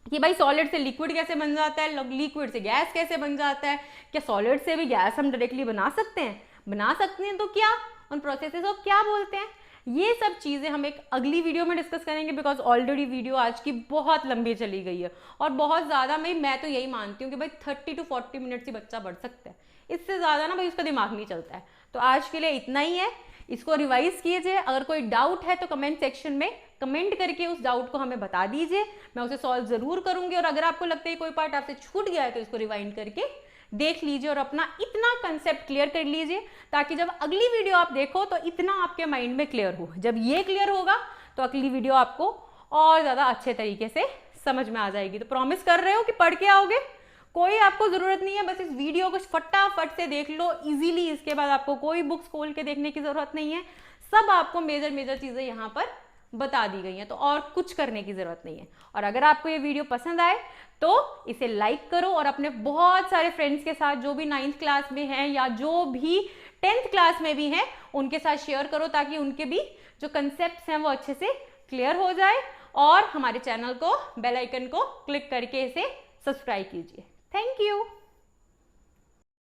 कि भाई सॉलिड से लिक्विड कैसे बन जाता है, लिक्विड से गैस कैसे बन जाता है, क्या सॉलिड से भी गैस हम डायरेक्टली बना सकते हैं, बना सकते हैं तो क्या, उन प्रोसेसेस को क्या बोलते हैं, ये सब चीज़ें हम एक अगली वीडियो में डिस्कस करेंगे, बिकॉज ऑलरेडी वीडियो आज की बहुत लंबी चली गई है और बहुत ज़्यादा मैं तो यही मानती हूँ कि भाई 30 to 40 मिनट ही बच्चा बढ़ सकता है, इससे ज़्यादा ना भाई उसका दिमाग नहीं चलता है। तो आज के लिए इतना ही है, इसको रिवाइज कीजिए, अगर कोई डाउट है तो कमेंट सेक्शन में कमेंट करके उस डाउट को हमें बता दीजिए, मैं उसे सॉल्व ज़रूर करूँगी। और अगर आपको लगता है कोई पार्ट आपसे छूट गया है तो इसको रिवाइंड करके देख लीजिए और अपना इतना कंसेप्ट क्लियर कर लीजिए, ताकि जब अगली वीडियो आप देखो तो इतना आपके माइंड में क्लियर हो। जब ये क्लियर होगा तो अगली वीडियो आपको और ज़्यादा अच्छे तरीके से समझ में आ जाएगी। तो प्रॉमिस कर रहे हो कि पढ़ के आओगे, कोई आपको ज़रूरत नहीं है, बस इस वीडियो को फटाफट से देख लो इजीली, इसके बाद आपको कोई बुक्स खोल के देखने की ज़रूरत नहीं है, सब आपको मेजर चीज़ें यहाँ पर बता दी गई हैं, तो और कुछ करने की ज़रूरत नहीं है। और अगर आपको ये वीडियो पसंद आए तो इसे लाइक करो और अपने बहुत सारे फ्रेंड्स के साथ जो भी 9th क्लास में हैं या जो भी 10th क्लास में भी हैं उनके साथ शेयर करो, ताकि उनके भी जो कंसेप्ट्स हैं वो अच्छे से क्लियर हो जाए। और हमारे चैनल को बेल आइकन को क्लिक करके इसे सब्सक्राइब कीजिए। Thank you.